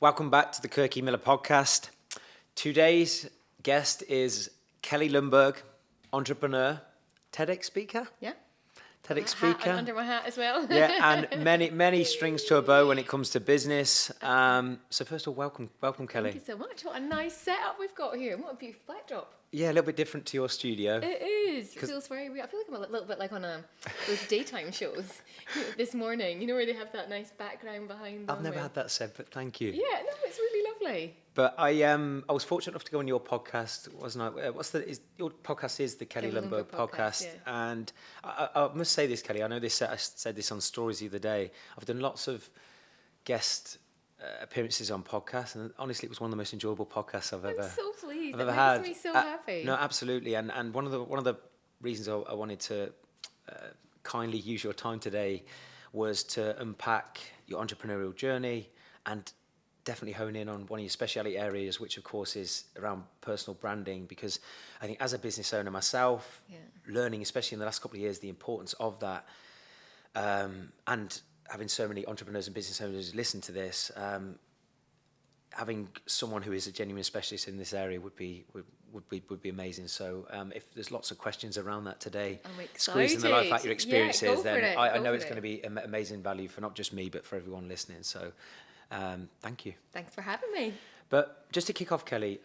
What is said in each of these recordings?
Welcome back to the Kirk Miller Podcast. Today's guest is Kelly Lundberg, entrepreneur, TEDx speaker. Yeah. TEDx speaker. Under my hat as well. Yeah, and many strings to a bow when it comes to business. So first of all, welcome Kelly. Thank you so much. What a nice setup we've got here. What a beautiful backdrop. Yeah, a little bit different to your studio. It is. It feels very real. I feel like I'm a little bit like on those daytime shows this morning. You know where they have that nice background behind them. I've never had that said, but thank you. Yeah, no, it's really lovely. But I was fortunate enough to go on your podcast, wasn't I? Your podcast is the Kelly Lundberg podcast, yeah. And I must say this, Kelly. I know I said this on stories the other day. I've done lots of guest appearances on podcasts, and honestly, it was one of the most enjoyable podcasts I've ever had. Makes me so happy. No, absolutely, and one of the reasons I wanted to kindly use your time today was to unpack your entrepreneurial journey and definitely hone in on one of your specialty areas, which of course is around personal branding, because I think as a business owner myself, learning, especially in the last couple of years, the importance of that, and having so many entrepreneurs and business owners listen to this, having someone who is a genuine specialist in this area would be amazing. So if there's lots of questions around that today, squeezing the life out of your experiences, then I know it's going to be amazing value for not just me, but for everyone listening. So thank you. Thanks for having me. But just to kick off, Kelly,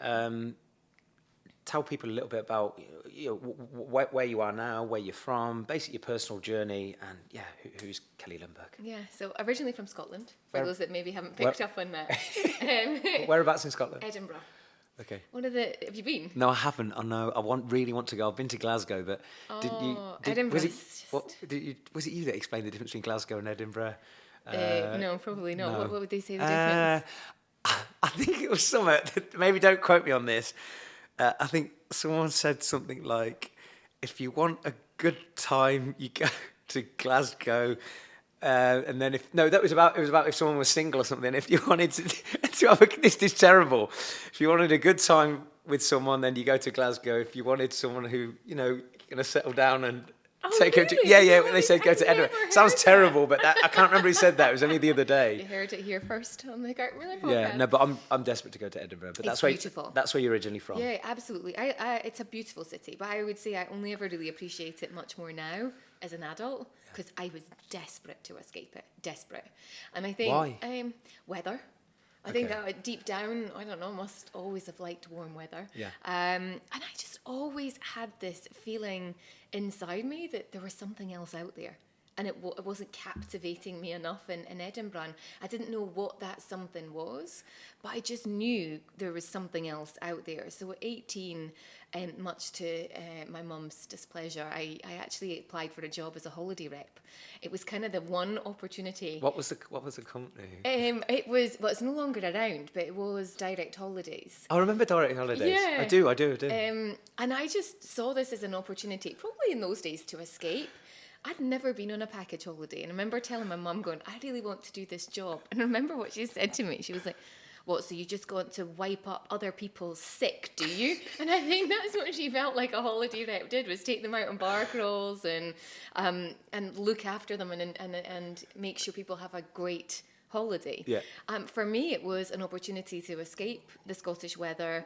tell people a little bit about where you are now, where you're from, basically your personal journey, and who's Kelly Lundberg? Yeah, so originally from Scotland, for those that maybe haven't picked up on that. Whereabouts in Scotland? Edinburgh. Okay. Have you been? No, I haven't. I know. Really want to go. I've been to Glasgow, but Edinburgh. Was it you that explained the difference between Glasgow and Edinburgh? No, probably not. No. What would they say the difference? I think it was somewhere. Maybe don't quote me on this. I think someone said something like, "If you want a good time, you go to Glasgow." And then it was about if someone was single or something. If you wanted to have this is terrible. If you wanted a good time with someone, then you go to Glasgow. If you wanted someone who going to settle down and take her to, they said go to Edinburgh. Sounds terrible, but I can't remember who said that. It was only the other day. You heard it here first on the Kirk Miller Podcast. Yeah, no, but I'm desperate to go to Edinburgh. But it's beautiful. That's where you're originally from. Yeah, absolutely. It's a beautiful city, but I would say I only ever really appreciate it much more now as an adult, because I was desperate to escape it. Desperate. And I think... Why? Weather. I think that deep down, I don't know, must always have liked warm weather. Yeah. And I just always had this feeling inside me that there was something else out there. And it wasn't captivating me enough in Edinburgh. And I didn't know what that something was, but I just knew there was something else out there. So at 18, much to my mum's displeasure, I actually applied for a job as a holiday rep. It was kind of the one opportunity. What was the company? It's no longer around, but it was Direct Holidays. I remember Direct Holidays. Yeah. I do. And I just saw this as an opportunity, probably in those days, to escape. I'd never been on a package holiday, and I remember telling my mum, going, I really want to do this job. And I remember what she said to me. She was like, what, so you just want to wipe up other people's sick, do you? And I think that's what she felt like a holiday rep did, was take them out on bar crawls and look after them and make sure people have a great holiday. Yeah. For me, it was an opportunity to escape the Scottish weather,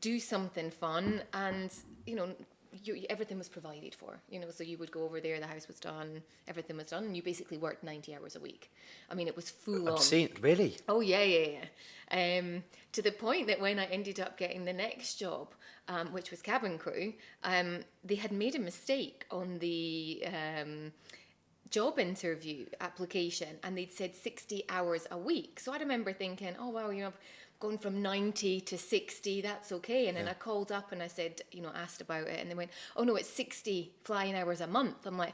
do something fun, and, everything was provided for, so you would go over there, the house was done, everything was done, and you basically worked 90 hours a week. I mean, it was full on. I've seen it, really? Oh, yeah. To the point that when I ended up getting the next job, which was cabin crew, they had made a mistake on the job interview application, and they'd said 60 hours a week. So I remember thinking, oh, well, going from 90 to 60, that's okay. And then I called up and I said, asked about it, and they went, oh no, it's 60 flying hours a month. I'm like,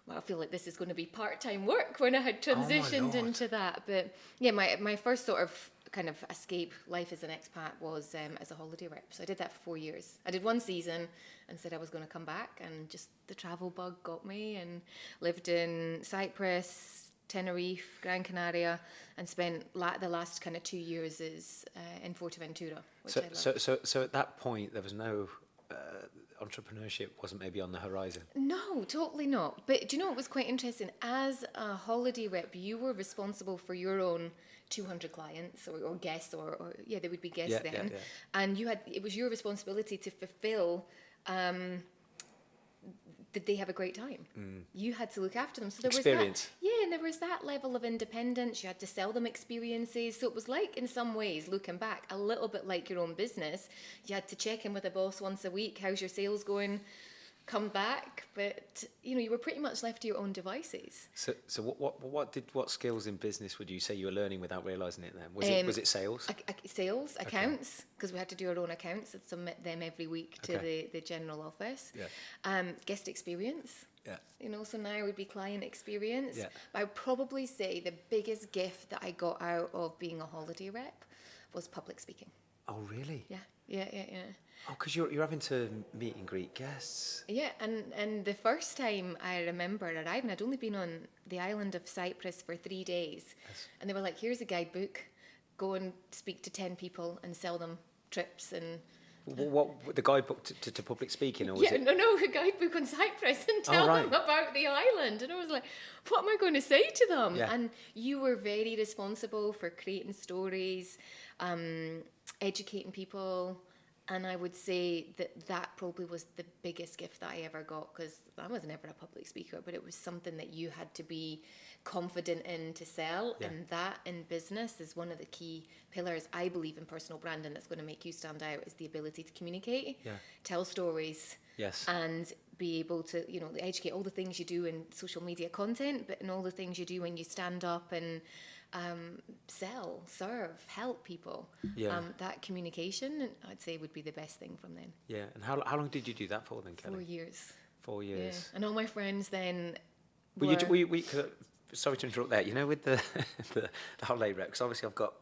well, I feel like this is going to be part-time work when I had transitioned into that. But yeah, my first sort of kind of escape life as an expat was as a holiday rep. So I did that for 4 years. I did one season and said I was going to come back, and just the travel bug got me, and lived in Cyprus, Tenerife, Gran Canaria, and spent the last kind of 2 years in Forteventura, which I loved. So at that point, there was no entrepreneurship wasn't maybe on the horizon? No, totally not. But do you know what was quite interesting? As a holiday rep, you were responsible for your own 200 clients or guests, or they would be guests then. Yeah. And it was your responsibility to fulfill that they have a great time. You had to look after them. So there Experience. was that, and there was that level of independence. You had to sell them experiences. So it was like, in some ways, looking back, a little bit like your own business. You had to check in with a boss once a week. How's your sales going? Come back. But, you were pretty much left to your own devices. So what skills in business would you say you were learning without realising it then? Was it sales? Sales, accounts, because we had to do our own accounts and submit them every week to the general office. Yeah. Guest experience. Yeah. So now would be client experience. Yeah. But I would probably say the biggest gift that I got out of being a holiday rep was public speaking. Oh, really? Yeah. Oh, because you're having to meet and greet guests. Yeah, and the first time I remember arriving, I'd only been on the island of Cyprus for 3 days. Yes. And they were like, here's a guidebook, go and speak to 10 people and sell them trips. And what the guidebook to public speaking? Or was it? No, a guidebook on Cyprus and tell them about the island. And I was like, what am I going to say to them? Yeah. And you were very responsible for creating stories, educating people. And I would say that probably was the biggest gift that I ever got, because I was never a public speaker, but it was something that you had to be confident in to sell. Yeah. And that in business is one of the key pillars, I believe, in personal branding that's going to make you stand out, is the ability to communicate, tell stories, and be able to, educate all the things you do in social media content, but in all the things you do when you stand up and sell, serve, help people. Yeah. That communication, I'd say, would be the best thing from then. Yeah. And how long did you do that for then, Kelly? 4 years. 4 years. Yeah. And all my friends then sorry to interrupt there. With the holiday rep, because obviously I've got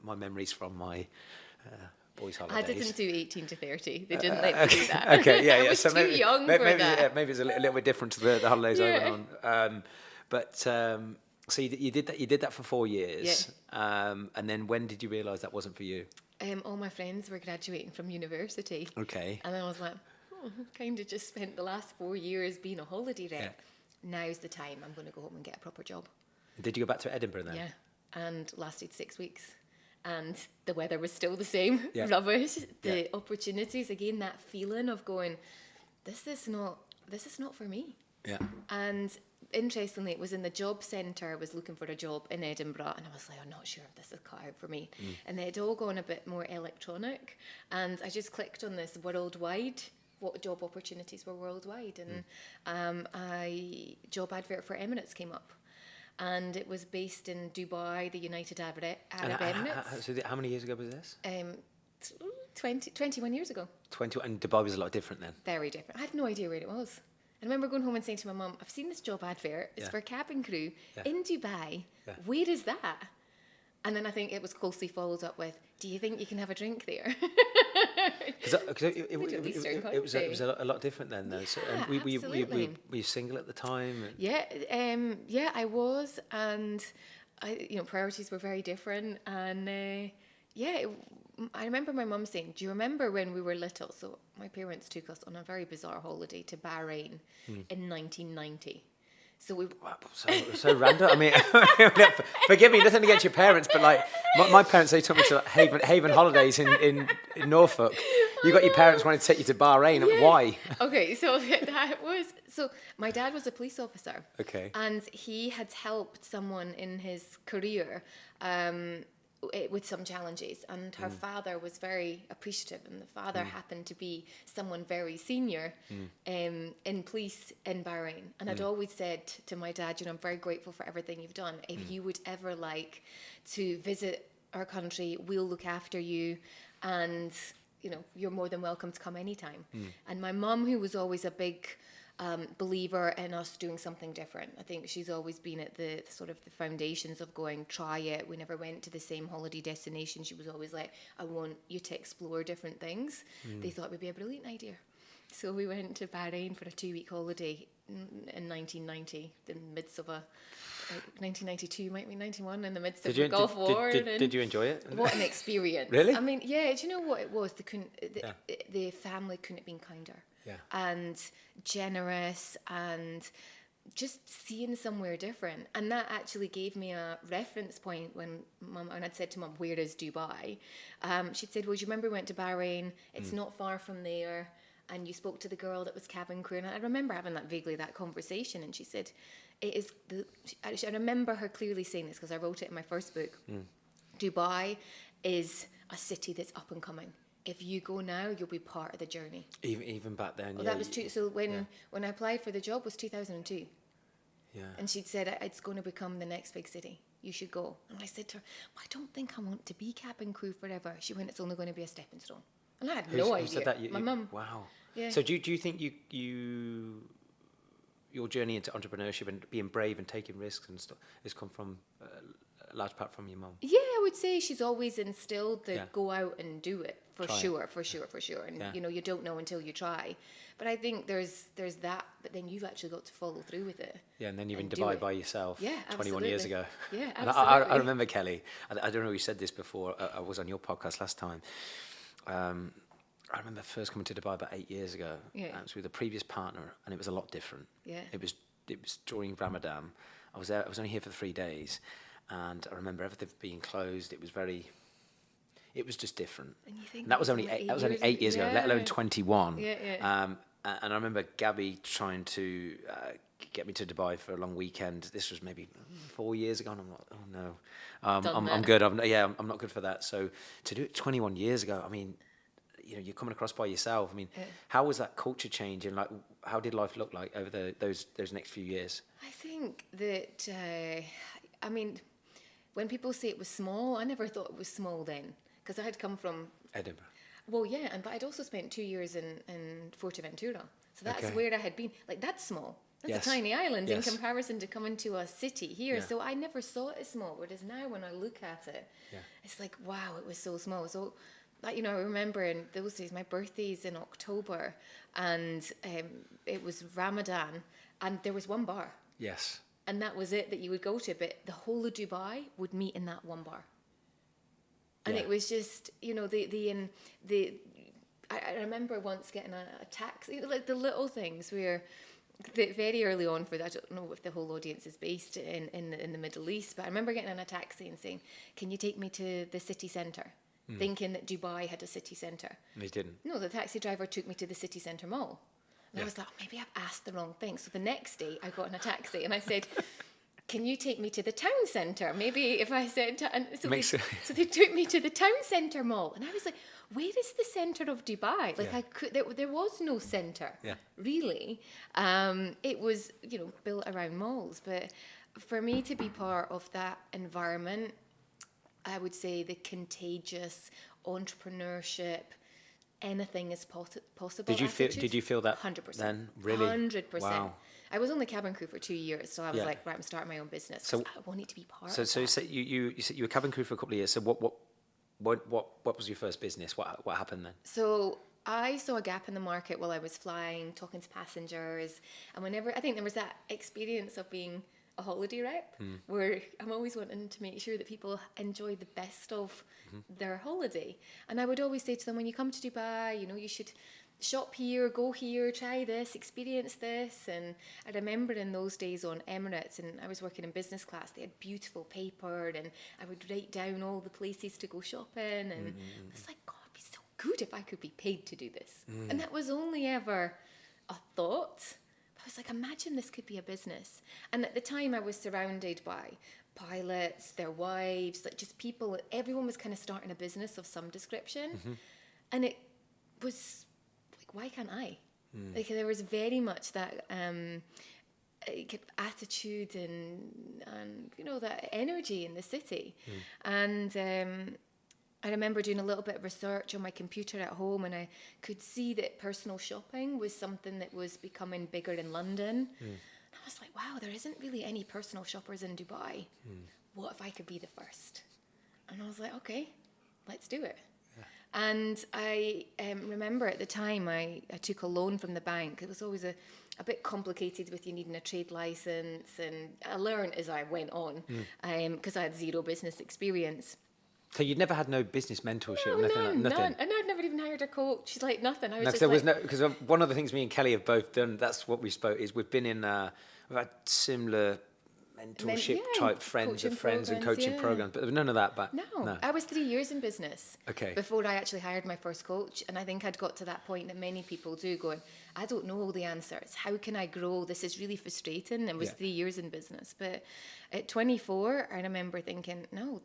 my memories from my boys' holidays. I didn't do 18 to 30. They didn't let me do that. Okay, yeah. I was so too young for that. Yeah, maybe it's a little bit different to the holidays I went on. So you did that for 4 years. Yeah. And then when did you realise that wasn't for you? All my friends were graduating from university. Okay. And then I was like, kind of just spent the last 4 years being a holiday rep. Yeah. Now's the time. I'm going to go home and get a proper job. Did you go back to Edinburgh then? Yeah. And lasted 6 weeks. And the weather was still the same. Yeah. Rubbish. The opportunities, again, that feeling of going, this is not for me. Yeah. And interestingly, it was in the job centre. I was looking for a job in Edinburgh, and I was like, I'm not sure if this is cut out for me. And they'd all gone a bit more electronic, and I just clicked on this worldwide, what job opportunities were worldwide, and a job advert for Emirates came up, and it was based in Dubai, the United Arab Emirates. So how many years ago was this? 21 years ago. 20, and Dubai was a lot different then? Very different. I had no idea where it was. I remember going home and saying to my mum, I've seen this job advert. It's for cabin crew in Dubai. Yeah. Where is that? And then I think it was closely followed up with, do you think you can have a drink there? It was a lot different then, though. So, absolutely. Were you single at the time? Yeah, I was. And, priorities were very different. And, I remember my mum saying, do you remember when we were little? So my parents took us on a very bizarre holiday to Bahrain in 1990. So we so random. I mean, forgive me, nothing against your parents, but like my parents, they took me to Haven Holidays in Norfolk. You got your parents wanting to take you to Bahrain. Yeah. Why? Okay, so my dad was a police officer. Okay. And he had helped someone in his career with some challenges, and her father was very appreciative, and the father happened to be someone very senior in police in Bahrain. And I'd always said to my dad, I'm very grateful for everything you've done. If you would ever like to visit our country, we'll look after you, and you're more than welcome to come anytime. And my mum, who was always a big believer in us doing something different. I think she's always been at the sort of the foundations of going, try it. We never went to the same holiday destination. She was always like, I want you to explore different things. They thought it would be a brilliant idea. So we went to Bahrain for a 2-week holiday in 1990, in the midst of 1992, might be 91, in the midst of the Gulf War. Did you enjoy it? What an experience. Really? I mean, yeah, do you know what it was? The family couldn't have been kinder. and generous and just seeing somewhere different. And that actually gave me a reference point when I'd said to Mum, where is Dubai? She'd said, well, do you remember we went to Bahrain? It's not far from there. And you spoke to the girl that was cabin crew. And I remember having that conversation. And she said, I remember her clearly saying this because I wrote it in my first book. Dubai is a city that's up and coming. If you go now, you'll be part of the journey. Even back then, that was true. So when I applied for the job was 2002. Yeah. And she'd said, it's going to become the next big city. You should go. And I said to her, I don't think I want to be cabin crew forever. She went, it's only going to be a stepping stone. And I had no idea. Who said that? My mum. Wow. Yeah. So do you think your journey into entrepreneurship and being brave and taking risks and stuff has come from a large part from your mum? Yeah, I would say she's always instilled the go out and do it for sure. And you don't know until you try. But I think there's that, but then you've actually got to follow through with it. Yeah, and then you're in Dubai by yourself 21 years ago. Yeah, and absolutely. I remember, Kelly, I don't know if you said this before, I was on your podcast last time. I remember first coming to Dubai about 8 years ago. Yeah. It was with a previous partner, and it was a lot different. Yeah. It was during Ramadan. I was only here for 3 days, and I remember everything being closed. It was just different. And you think and that was only 8 years ago, let alone 21. Yeah. And I remember Gabby trying to get me to Dubai for a long weekend. This was maybe 4 years ago, and I'm like, oh no, I'm good. I'm not good for that. So to do it 21 years ago, I mean, you're coming across by yourself. I mean, how was that culture change, and like, how did life look like over those next few years? I think that, when people say it was small, I never thought it was small then, because I had come from Edinburgh. Well, yeah, but I'd also spent 2 years in Fuerteventura, so that's where I had been. Like, that's small. That's a tiny island in comparison to coming to a city here. Yeah. So I never saw it as small. Whereas now, when I look at it, it's like, wow, it was so small. So, I remember in those days, my birthday's in October, and it was Ramadan, and there was one bar. Yes. And that was it that you would go to, but the whole of Dubai would meet in that one bar. And it was just, I remember once getting a taxi, like the little things where very early on I don't know if the whole audience is based in the Middle East, but I remember getting in a taxi and saying, can you take me to the city centre? Thinking that Dubai had a city centre. And they didn't. No, the taxi driver took me to the city centre mall. And I was like, maybe I've asked the wrong thing. So the next day I got in a taxi and I said, can you take me to the town centre? Maybe if I said, so they took me to the town centre mall. And I was like, where is the centre of Dubai? Like there was no centre, really. It was, built around malls. But for me to be part of that environment, I would say the contagious entrepreneurship, anything is possible. Did you feel that 100% then? Really? 100%. Wow. I was only cabin crew for 2 years, so I was like, right, I'm starting my own business. So I wanted to be part of that. So you said you were cabin crew for a couple of years. So what was your first business? What happened then? So I saw a gap in the market while I was flying, talking to passengers, and I think there was that experience of being a holiday rep, where I'm always wanting to make sure that people enjoy the best of their holiday. And I would always say to them, when you come to Dubai, you should shop here, go here, try this, experience this. And I remember in those days on Emirates, and I was working in business class, they had beautiful paper, and I would write down all the places to go shopping. And I was like, God, it'd be so good if I could be paid to do this. And that was only ever a thought. I was like, imagine this could be a business. And at the time I was surrounded by pilots, their wives, like just people, everyone was kind of starting a business of some description. And it was like, why can't I? Like there was very much that attitude and that energy in the city. And I remember doing a little bit of research on my computer at home, and I could see that personal shopping was something that was becoming bigger in London. And I was like, wow, there isn't really any personal shoppers in Dubai. What if I could be the first? And I was like, okay, let's do it. And I remember at the time I took a loan from the bank. It was always a bit complicated with you needing a trade license, and I learned as I went on because I had zero business experience. So you'd never had no business mentorship, No, nothing. none. And I'd never even hired a coach. She's like, nothing. I was No, just there like... was no, because one of the things me and Kelly have both done, that's what we spoke, is we've been in, we've had similar mentorship type friends of friends and coaching programs, but there was none of that back. No, I was 3 years in business before I actually hired my first coach, and I think I'd got to that point that many people do, going, I don't know all the answers. How can I grow? This is really frustrating. It was 3 years in business, but at 24, I remember thinking, no,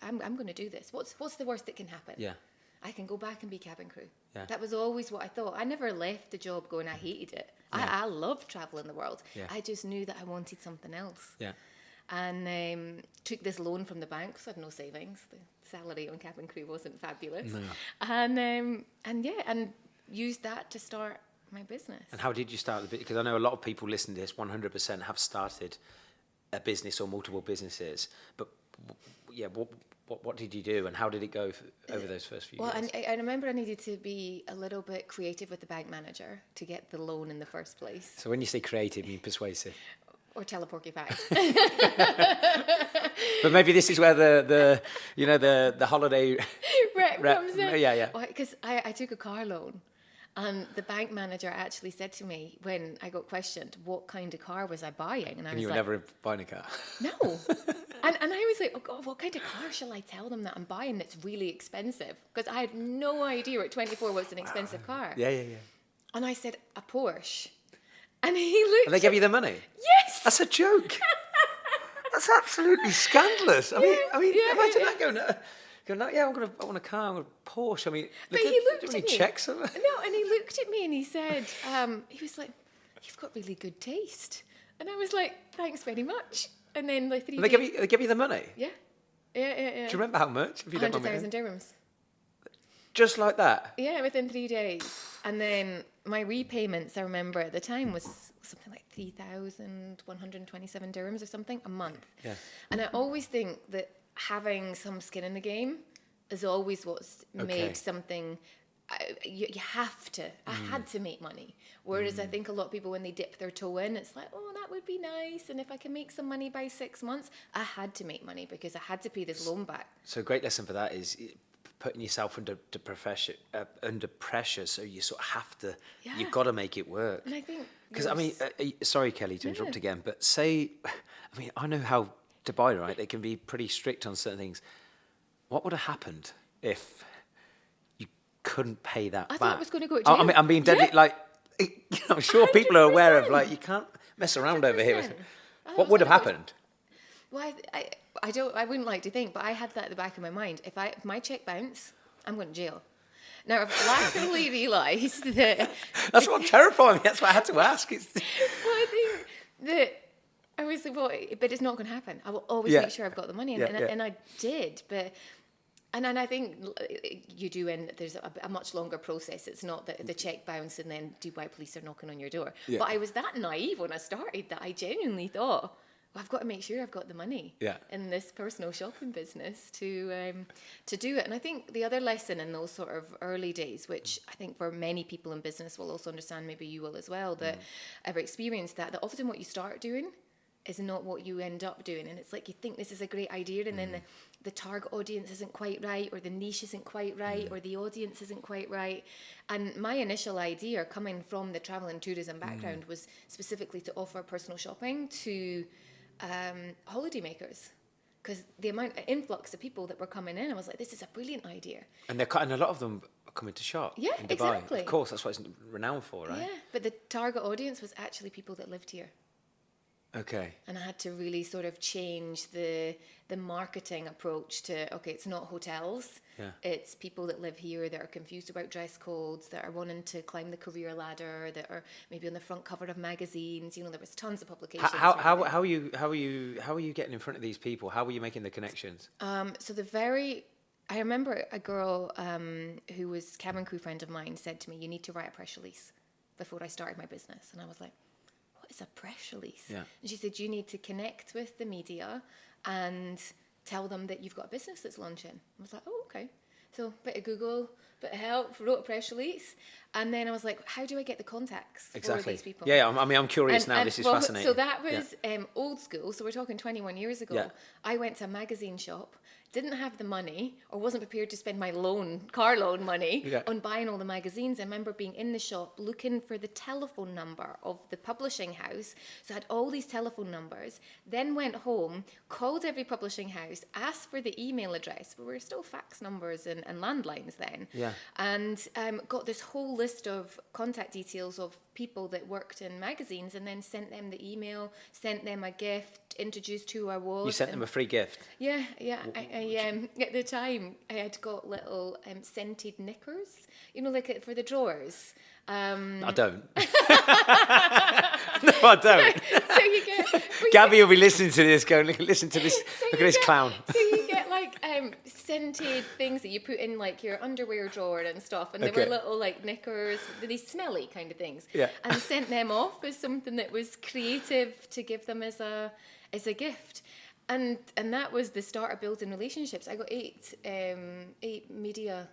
I'm going to do this. What's the worst that can happen? Yeah. I can go back and be cabin crew. Yeah. That was always what I thought. I never left the job going, I hated it. Yeah. I loved traveling the world. Yeah. I just knew that I wanted something else. Yeah. And took this loan from the bank, so I had no savings. The salary on cabin crew wasn't fabulous. No. And used that to start my business. And how did you start the business? Because I know a lot of people listening to this 100% have started a business or multiple businesses, but what did you do and how did it go over those first few years? Well, I remember I needed to be a little bit creative with the bank manager to get the loan in the first place. So when you say creative, you mean persuasive? Or tell a porcupine. But maybe this is where the holiday rep comes in. Yeah. Because I took a car loan. And the bank manager actually said to me when I got questioned, what kind of car was I buying? And I was you were like, never buying a car. No. and I was like, oh God, what kind of car shall I tell them that I'm buying that's really expensive? Because I had no idea at 24 what's an expensive car. Yeah. And I said, a Porsche. And he looked. And they gave you the money? Yes. That's a joke. That's absolutely scandalous. I mean, imagine that going, I want a car, I want a Porsche. I mean, but he looked at me. Checks? No, and he looked at me and he said, he was like, you've got really good taste. And I was like, thanks very much. And then like 3 days... They give you the money? Yeah. Do you remember how much? 100,000 dirhams. Just like that? Yeah, within 3 days. And then my repayments, I remember at the time, was something like 3,127 dirhams or something a month. Yeah. And I always think that having some skin in the game is always what's made something... You have to. I had to make money. Whereas I think a lot of people, when they dip their toe in, it's like, oh, that would be nice. And if I can make some money by 6 months, I had to make money because I had to pay this loan back. So a great lesson for that is putting yourself under pressure. So you sort of have to, you've got to make it work. And I think... Because, I mean, sorry, Kelly, to interrupt again, but I know how Dubai, right? They can be pretty strict on certain things. What would have happened if... couldn't pay that back? I thought I was going to go to jail. I mean, I'm being deadly, I'm sure 100%. People are aware of, you can't mess around 100%. Over here. What would have happened? Well, I wouldn't like to think, but I had that at the back of my mind. If my check bounce, I'm going to jail. Now, I've laughably realised that... That's what terrified me. That's what I had to ask. Well, I think that I was like, well, but it's not going to happen. I will always make sure I've got the money. And I did, but... And I think you do, and there's a much longer process. It's not that the check bounce and then Dubai police are knocking on your door. Yeah. But I was that naive when I started that I genuinely thought, well, I've got to make sure I've got the money in this personal shopping business to do it. And I think the other lesson in those sort of early days, which I think for many people in business will also understand, maybe you will as well, that I've experienced that often what you start doing is not what you end up doing. And it's like you think this is a great idea and then the target audience isn't quite right, or the niche isn't quite right, or the audience isn't quite right. And my initial idea, coming from the travel and tourism background, was specifically to offer personal shopping to holidaymakers. Because the amount of influx of people that were coming in, I was like, this is a brilliant idea. And a lot of them are coming to shop in Dubai. Exactly. Of course, that's what it's renowned for, right? Yeah, but the target audience was actually people that lived here. Okay. And I had to really sort of change the marketing approach to, okay, it's not hotels. Yeah. It's people that live here that are confused about dress codes, that are wanting to climb the career ladder, that are maybe on the front cover of magazines. There was tons of publications. How are you getting in front of these people? How were you making the connections? I remember a girl who was cabin crew friend of mine said to me, you need to write a press release before I started my business. And I was like, it's a press release. Yeah. And she said, you need to connect with the media and tell them that you've got a business that's launching. I was like, oh, okay. So bit of Google, bit of help, wrote a press release. And then I was like, how do I get the contacts for these people? Yeah, I'm curious now. This is fascinating. So that was old school. So we're talking 21 years ago. Yeah. I went to a magazine shop didn't have the money or wasn't prepared to spend my car loan money on buying all the magazines. I remember being in the shop looking for the telephone number of the publishing house. So I had all these telephone numbers, then went home, called every publishing house, asked for the email address. We were still fax numbers and landlines then. Yeah. And got this whole list of contact details of people that worked in magazines, and then sent them the email, sent them a gift, introduced who I was. You sent them a free gift? Yeah. I at the time, I had got little scented knickers, like for the drawers. I don't. No, I don't. So you get... Gabby will be listening to this, going, listen to this, look at this clown. So you get like scented things that you put in like your underwear drawer and stuff, and they were little like knickers, these smelly kind of things. Yeah. And sent them off as something that was creative to give them as a gift. And that was the start of building relationships. I got 8 media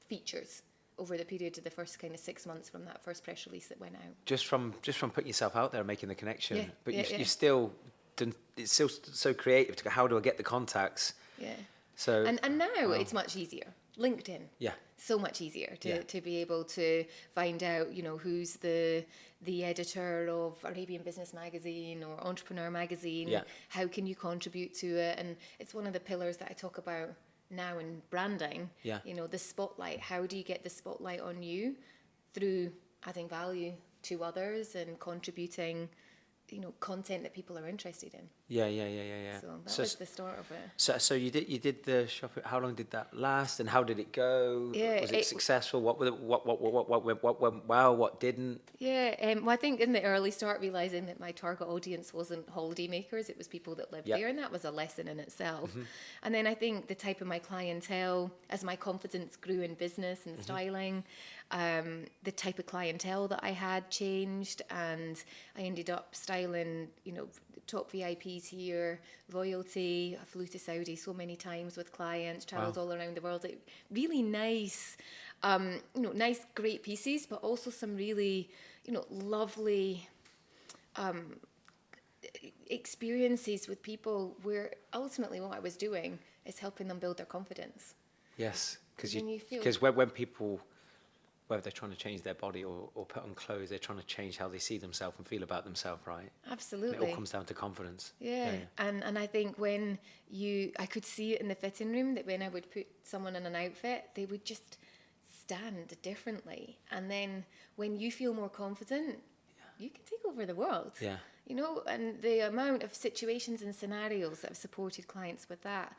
features over the period of the first kind of 6 months from that first press release that went out. Just from putting yourself out there and making the connection. Yeah, but you've still done, it's still so creative to go, how do I get the contacts? Yeah. So and now it's much easier. LinkedIn. Yeah. So much easier to be able to find out, who's the editor of Arabian Business Magazine or Entrepreneur Magazine. Yeah. How can you contribute to it? And it's one of the pillars that I talk about now in branding. Yeah. The spotlight. How do you get the spotlight on you through adding value to others and contributing, content that people are interested in. Yeah. So that was the start of it. So you did the shop. How long did that last, and how did it go? Yeah, was it successful? What went well? What didn't? Yeah, well, I think in the early start, realizing that my target audience wasn't holidaymakers, it was people that lived there, and that was a lesson in itself. Mm-hmm. And then I think the type of my clientele, as my confidence grew in business and styling, the type of clientele that I had changed, and I ended up styling, top VIPs here, royalty. I flew to Saudi so many times with clients, traveled all around the world. Really nice, nice, great pieces, but also some really, lovely experiences with people where ultimately what I was doing is helping them build their confidence. Yes, because when people, whether they're trying to change their body or put on clothes, they're trying to change how they see themselves and feel about themselves, right? Absolutely. And it all comes down to confidence. Yeah. And I think when I could see it in the fitting room, that when I would put someone in an outfit, they would just stand differently. And then when you feel more confident, you can take over the world. Yeah. And the amount of situations and scenarios that I've supported clients with that,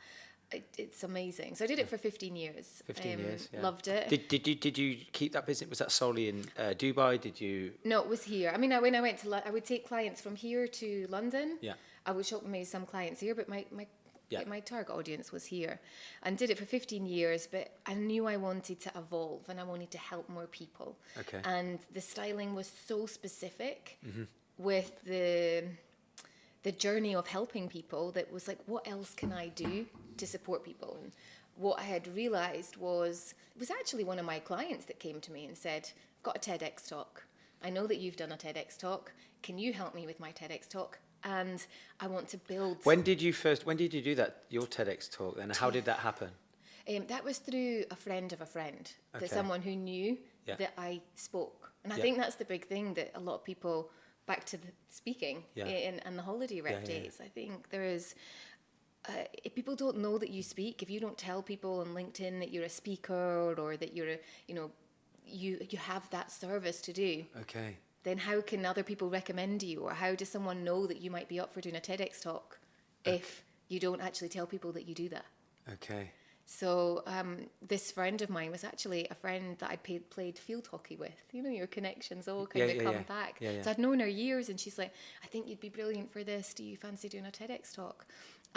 it's amazing. So I did it for 15 years. 15 years, yeah. Loved it. Did you keep that business? Was that solely in Dubai? Did you? No, it was here. I mean, when I went to, I would take clients from here to London. Yeah. I would shop with maybe some clients here, but my target audience was here, and did it for 15 years. But I knew I wanted to evolve, and I wanted to help more people. Okay. And the styling was so specific with the journey of helping people, that was like, what else can I do to support people? And what I had realized was, it was actually one of my clients that came to me and said, I've got a TEDx talk. I know that you've done a TEDx talk. Can you help me with my TEDx talk? And I want to build... When did you do that, your TEDx talk then? How did that happen? That was through a friend of a friend, that someone who knew that I spoke. And I think that's the big thing, that a lot of people... Back to the speaking and the holiday rep days. I think there is, if people don't know that you speak, if you don't tell people on LinkedIn that you're a speaker, or that you're you have that service to do. Okay. Then how can other people recommend you, or how does someone know that you might be up for doing a TEDx talk if you don't actually tell people that you do that? Okay. So this friend of mine was actually a friend that I played field hockey with. Your connections all kind of come back. Yeah. So I'd known her years, and she's like, I think you'd be brilliant for this. Do you fancy doing a TEDx talk?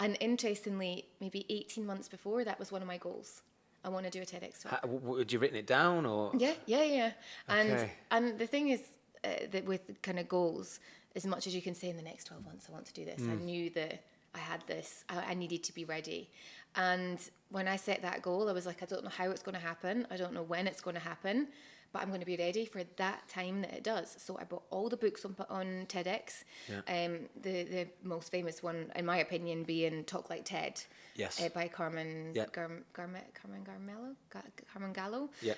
And interestingly, maybe 18 months before, that was one of my goals. I want to do a TEDx talk. Had you written it down, or? Yeah. And the thing is that with kind of goals, as much as you can say in the next 12 months, I want to do this, I knew that I had this, I needed to be ready. And when I set that goal, I was like, I don't know how it's going to happen. I don't know when it's going to happen, but I'm going to be ready for that time that it does. So I bought all the books on TEDx. Yeah. The most famous one, in my opinion, being Talk Like TED. Yes. By Carmen Yeah. Carmen Gallo. Yeah.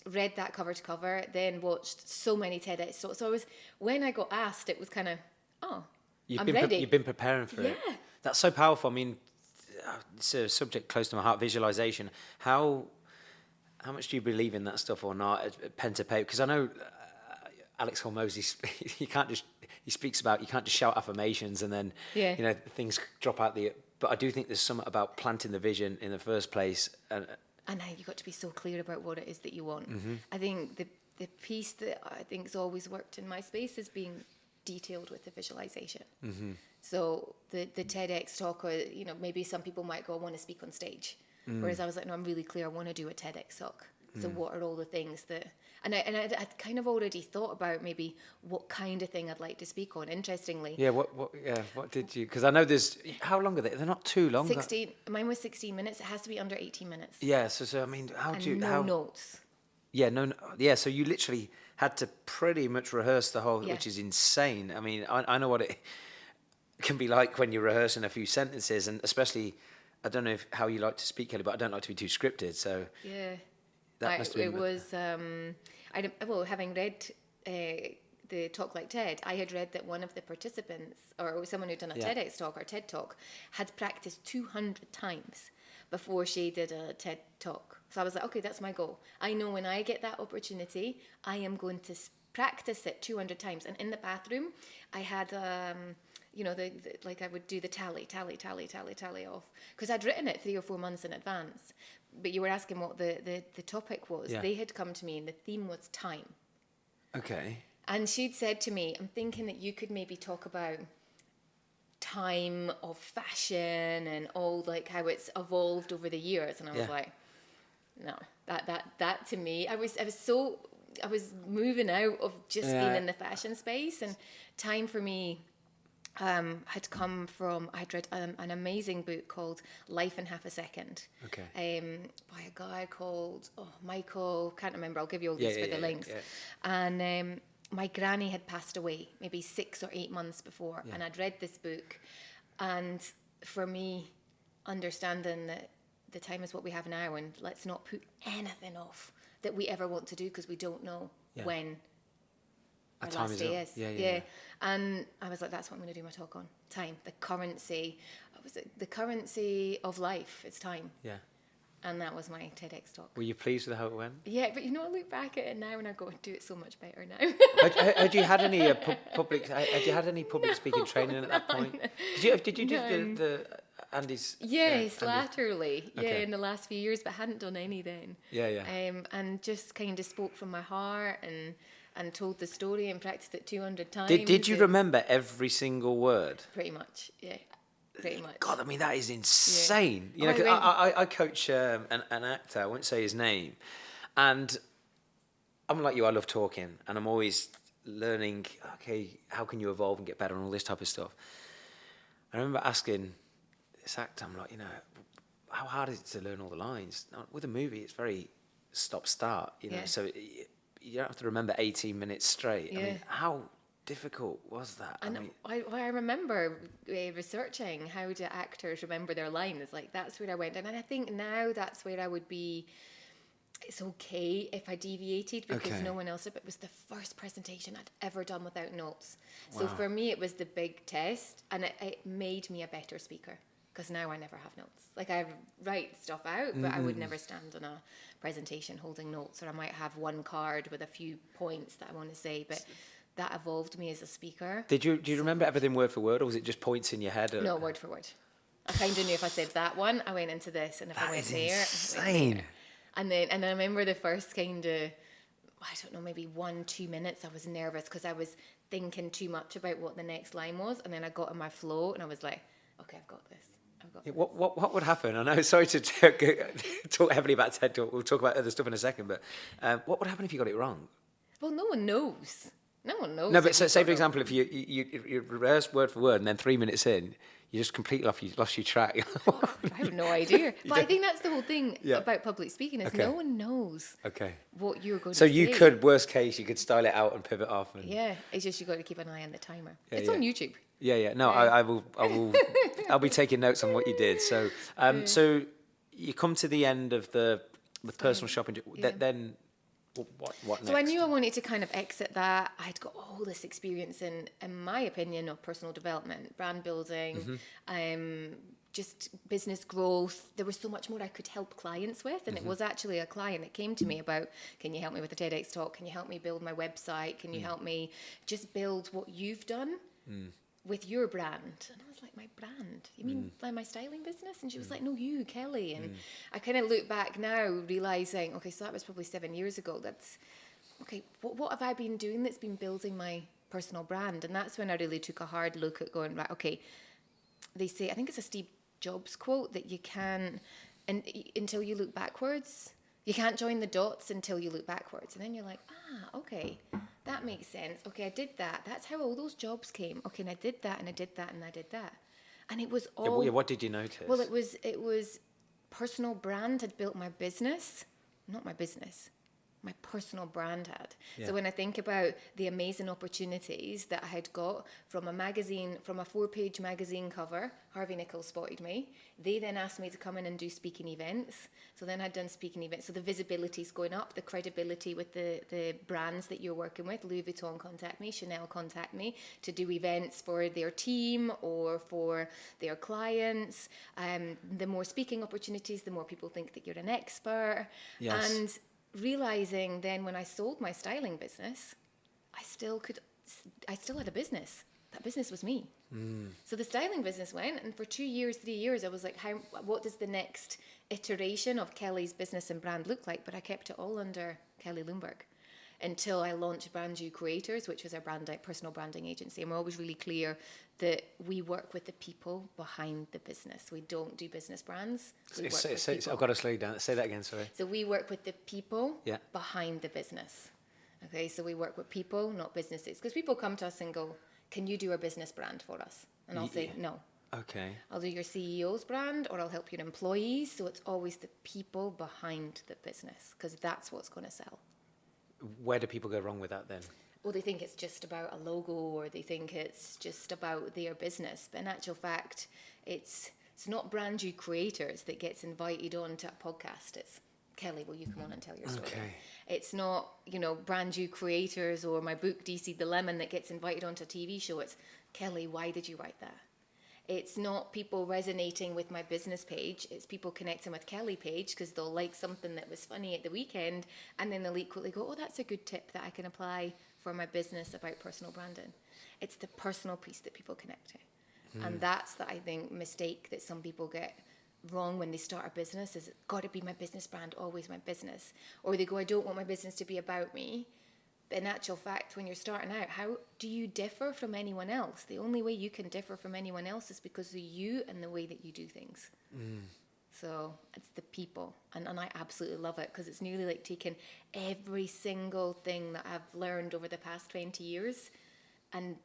Read that cover to cover, then watched so many TEDx. So I was, when I got asked, it was kind of, I'm ready. You've been preparing for it. Yeah. That's so powerful. I mean, it's a subject close to my heart, visualization. How much do you believe in that stuff or not, pen to paper? Because I know Alex Hormozy, he speaks about, you can't just shout affirmations and then, things drop out but I do think there's something about planting the vision in the first place. And now you've got to be so clear about what it is that you want. Mm-hmm. I think the piece that I think has always worked in my space is being detailed with the visualization. Mm-hmm. So the TEDx talk, or, maybe some people might go, I want to speak on stage. Whereas I was like, no, I'm really clear. I want to do a TEDx talk. So what are all the things that, and I'd kind of already thought about maybe what kind of thing I'd like to speak on. Interestingly. Yeah. What did you, because I know how long are they? They're not too long. 16, mine was 16 minutes. It has to be under 18 minutes. Yeah. So I mean, No notes. Yeah. No. Yeah. So you literally had to pretty much rehearse the whole, Yeah. which is insane. I mean, I know what it can be like when you're rehearsing a few sentences, and especially, I don't know how you like to speak, Kelly, but I don't like to be too scripted. So yeah, that must have been. It was. Having read the Talk Like TED, I had read that one of the participants, or someone who'd done a TEDx talk or TED talk, had practiced 200 times before she did a TED talk. So I was like, okay, that's my goal. I know when I get that opportunity, I am going to practice it 200 times. And in the bathroom, I had like I would do the tally off, because I'd written it 3 or 4 months in advance. But you were asking what the topic was. Yeah. They had come to me and the theme was time. Okay. And she'd said to me, I'm thinking that you could maybe talk about time of fashion and all, like, how it's evolved over the years. And I was like, no, that to me, I was moving out of just being in the fashion space, and time for me had come from, I'd read an amazing book called Life in Half a Second. Okay. By a guy called Michael, can't remember, I'll give you all these for the links. Yeah. And my granny had passed away maybe 6 or 8 months before, and I'd read this book, and for me, understanding that the time is what we have now, and let's not put anything off that we ever want to do, because we don't know when our last day is. Yeah. And I was like, that's what I'm going to do my talk on. Time, the currency. The currency of life is time. Yeah. And that was my TEDx talk. Were you pleased with how it went? Yeah, but I look back at it now and I go, do it so much better now. Had you had any public? Had you had any public speaking training at that point? Did you do the Andy's? Yes, laterally. Okay. Yeah, in the last few years, but hadn't done any then. Yeah. And just kind of spoke from my heart and told the story and practiced it 200 times. Did you remember every single word? Pretty much, yeah. Pretty much. God, I mean, that is insane. Yeah. You know, I coach an actor, I won't say his name, and I'm like you, I love talking, and I'm always learning, okay, how can you evolve and get better and all this type of stuff. I remember asking this actor, I'm like, how hard is it to learn all the lines? Now, with a movie, it's very stop-start, so you don't have to remember 18 minutes straight. I mean, how difficult was that? And I remember researching how do actors remember their lines. Like, that's where I went. And I think now that's where I would be. It's okay if I deviated, because no one else did. But it was the first presentation I'd ever done without notes. So for me, it was the big test, and it made me a better speaker, because now I never have notes. Like, I write stuff out, but I would never stand on a presentation holding notes, or I might have one card with a few points that I want to say, but that evolved me as a speaker. Do you remember everything word for word, or was it just points in your head? No, word for word. I kind of knew if I said that one, I went into this, and if I went there, insane. I went there. And I remember the first kind of, I don't know, maybe 1-2 minutes, I was nervous because I was thinking too much about what the next line was, and then I got in my flow, and I was like, okay, I've got this. What would happen? I know, sorry to talk heavily about TED Talk. We'll talk about other stuff in a second, but what would happen if you got it wrong? Well, no one knows. No one knows. No, but say for example, if you rehearse word for word, and then 3 minutes in, you just completely lost your track. I have no idea. But I think that's the whole thing about public speaking is Okay. no one knows what you're going to So say. you could, worst case, you could style it out and pivot off. And... Yeah, it's just you got to keep an eye on the timer. It's on YouTube. Yeah. No, I will. I'll be taking notes on what you did. So, so you come to the end of the personal shopping. Then what next? So I knew I wanted to kind of exit that. I'd got all this experience in my opinion, of personal development, brand building, just business growth. There was so much more I could help clients with. And it was actually a client that came to me about, can you help me with a TEDx talk? Can you help me build my website? Can you help me just build what you've done with your brand? And I was like, my brand? You mean like my styling business? And she was like, no, you, Kelly. And I kind of look back now realizing, okay, so that was probably 7 years ago. That's, okay, what have I been doing that's been building my personal brand? And that's when I really took a hard look at going, right, okay, they say, I think it's a Steve Jobs quote, that you can, and until you look backwards, you can't join the dots until you look backwards. And then you're like, okay, that makes sense. Okay, I did that. That's how all those jobs came. Okay, and I did that, and I did that, and I did that. And it was all... What did you notice? Well, it was personal brand had built my business, not my business. My personal brand had. Yeah. So when I think about the amazing opportunities that I had got from a magazine, from a 4-page magazine cover, Harvey Nichols spotted me. They then asked me to come in and do speaking events. So then I'd done speaking events. So the visibility's going up, the credibility with the brands that you're working with. Louis Vuitton contact me, Chanel contact me to do events for their team or for their clients. The more speaking opportunities, the more people think that you're an expert. Yes. And realizing then when I sold my styling business, I still had a business. That business was me. So the styling business went, and for 2 years, 3 years, I was like, what does the next iteration of Kelly's business and brand look like? But I kept it all under Kelly Lundberg until I launched Brand New Creators, which was our personal branding agency. And we're always really clear that we work with the people behind the business. We don't do business brands. We work with people. I've got to slow you down. Say that again, sorry. So we work with the people Yeah. behind the business. Okay, so we work with people, not businesses. Because people come to us and go, can you do our business brand for us? And I'll say, no. Okay. I'll do your CEO's brand, or I'll help your employees. So it's always the people behind the business, because that's what's going to sell. Where do people go wrong with that then? Well, they think it's just about a logo, or they think it's just about their business. But in actual fact, it's not Brand New Creators that gets invited on to a podcast. It's, Kelly, will you come on and tell your story? Okay. It's not, Brand New Creators or my book, DC the Lemon, that gets invited onto a TV show. It's, Kelly, why did you write that? It's not people resonating with my business page. It's people connecting with Kelly page because they'll like something that was funny at the weekend, and then they'll equally go, oh, that's a good tip that I can apply for my business about personal branding. It's the personal piece that people connect to. And that's the, I think, mistake that some people get wrong when they start a business, is it's got to be my business brand, always my business. Or they go, I don't want my business to be about me. But in actual fact, when you're starting out, how do you differ from anyone else? The only way you can differ from anyone else is because of you and the way that you do things. So it's the people. And I absolutely love it, because it's nearly like taking every single thing that I've learned over the past 20 years and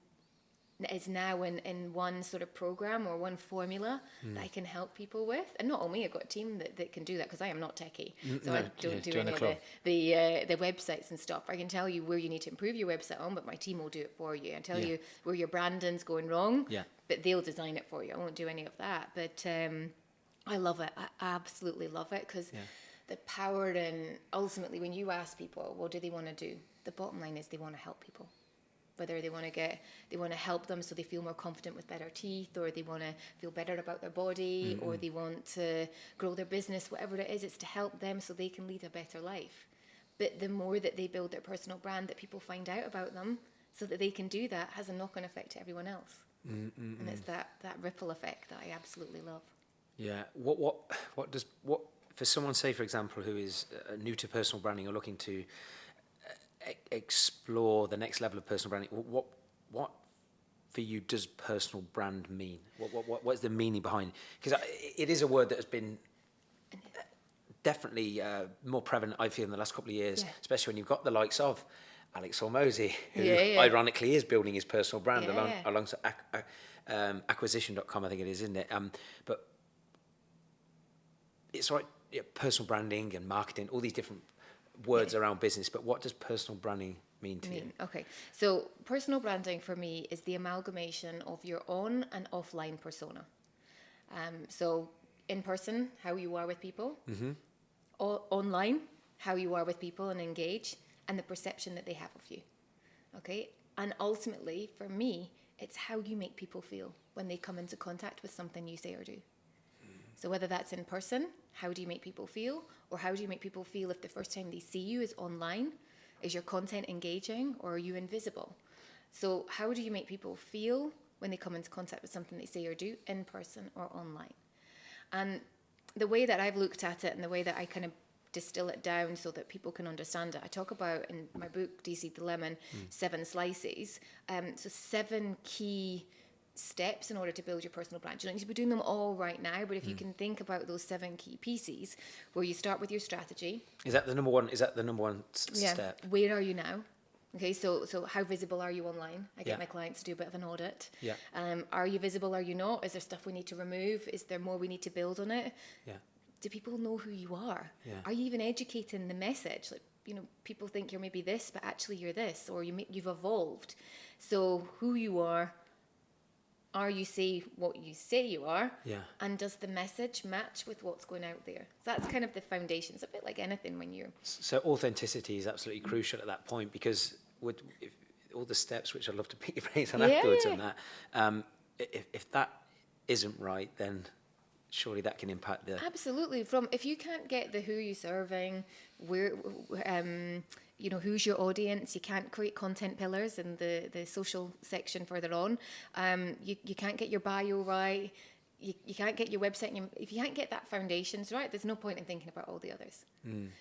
is now in one sort of program or one formula that I can help people with. And not only, I've got a team that can do that, because I am not techie. So I don't do any of the websites and stuff. I can tell you where you need to improve your website on, but my team will do it for you. And tell you where your branding's going wrong, but they'll design it for you. I won't do any of that. But I love it. I absolutely love it, because the power, and ultimately when you ask people, what do they want to do? The bottom line is they want to help people. Whether they want to help them so they feel more confident with better teeth, or they want to feel better about their body, or they want to grow their business, whatever it is, it's to help them so they can lead a better life. But the more that they build their personal brand, that people find out about them so that they can do that, has a knock-on effect to everyone else. And it's that ripple effect that I absolutely love. Yeah. What for someone, say for example, who is new to personal branding or looking to explore the next level of personal branding, what for you does personal brand mean? What's the meaning behind? Because it is a word that has been definitely more prevalent, I feel, in the last couple of years, especially when you've got the likes of Alex Hormozy, who Yeah. ironically is building his personal brand Yeah. alongside acquisition.com, I think it is, isn't it? But it's right, yeah, personal branding and marketing, all these different words around business. But what does personal branding mean to you? Okay, so personal branding for me is the amalgamation of your on and offline persona. So in person, how you are with people, online, how you are with people and engage, and the perception that they have of you. Okay, and ultimately for me, it's how you make people feel when they come into contact with something you say or do. So whether that's in person, how do you make people feel? Or how do you make people feel if the first time they see you is online? Is your content engaging or are you invisible? So how do you make people feel when they come into contact with something they say or do in person or online? And the way that I've looked at it and the way that I kind of distill it down so that people can understand it, I talk about in my book, DC the Lemon, 7 slices. So 7 key steps in order to build your personal brand. You don't need to be doing them all right now, but if you can think about those 7 key pieces, where you start with your strategy. Is that the number one? Is that the number one step? Where are you now? Okay, so how visible are you online? I get Yeah. my clients to do a bit of an audit. Yeah. Are you visible? Are you not? Is there stuff we need to remove? Is there more we need to build on it? Yeah. Do people know who you are? Yeah. Are you even educating the message? Like, people think you're maybe this, but actually you're this, or you've evolved. So who you are you what you say you are? Yeah. And does the message match with what's going out there? So that's kind of the foundation. It's a bit like anything when you're... So authenticity is absolutely crucial at that point, because if all the steps, which I'd love to pick your brains on afterwards on that, if that isn't right, then surely that can impact the... Absolutely. If you can't get the who you're serving, where, who's your audience, you can't create content pillars in the social section further on. You can't get your bio right. You can't get your website. If you can't get that foundations right, there's no point in thinking about all the others.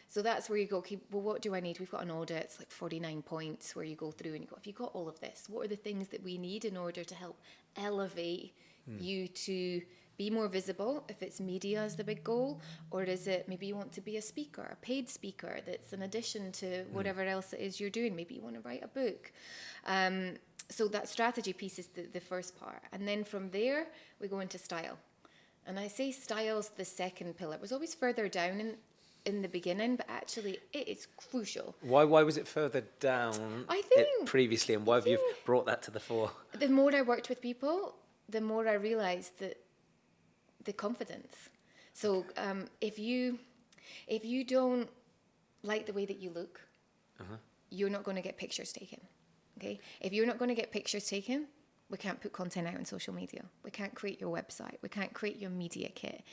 So that's where you go, okay, well, what do I need? We've got an audit. It's like 49 points where you go through and you go, if you've got all of this, what are the things that we need in order to help elevate you to be more visible? If it's media is the big goal, or is it maybe you want to be a speaker, a paid speaker that's an addition to whatever else it is you're doing? Maybe you want to write a book. So that strategy piece is the first part. And then from there, we go into style. And I say style's the second pillar. It was always further down in the beginning, but actually it is crucial. Why was it further down I think previously, and why have you brought that to the fore? The more I worked with people, the more I realized that the confidence. So if you don't like the way that you look, you're not going to get pictures taken. Okay? If you're not going to get pictures taken, we can't put content out on social media. We can't create your website. We can't create your media kit.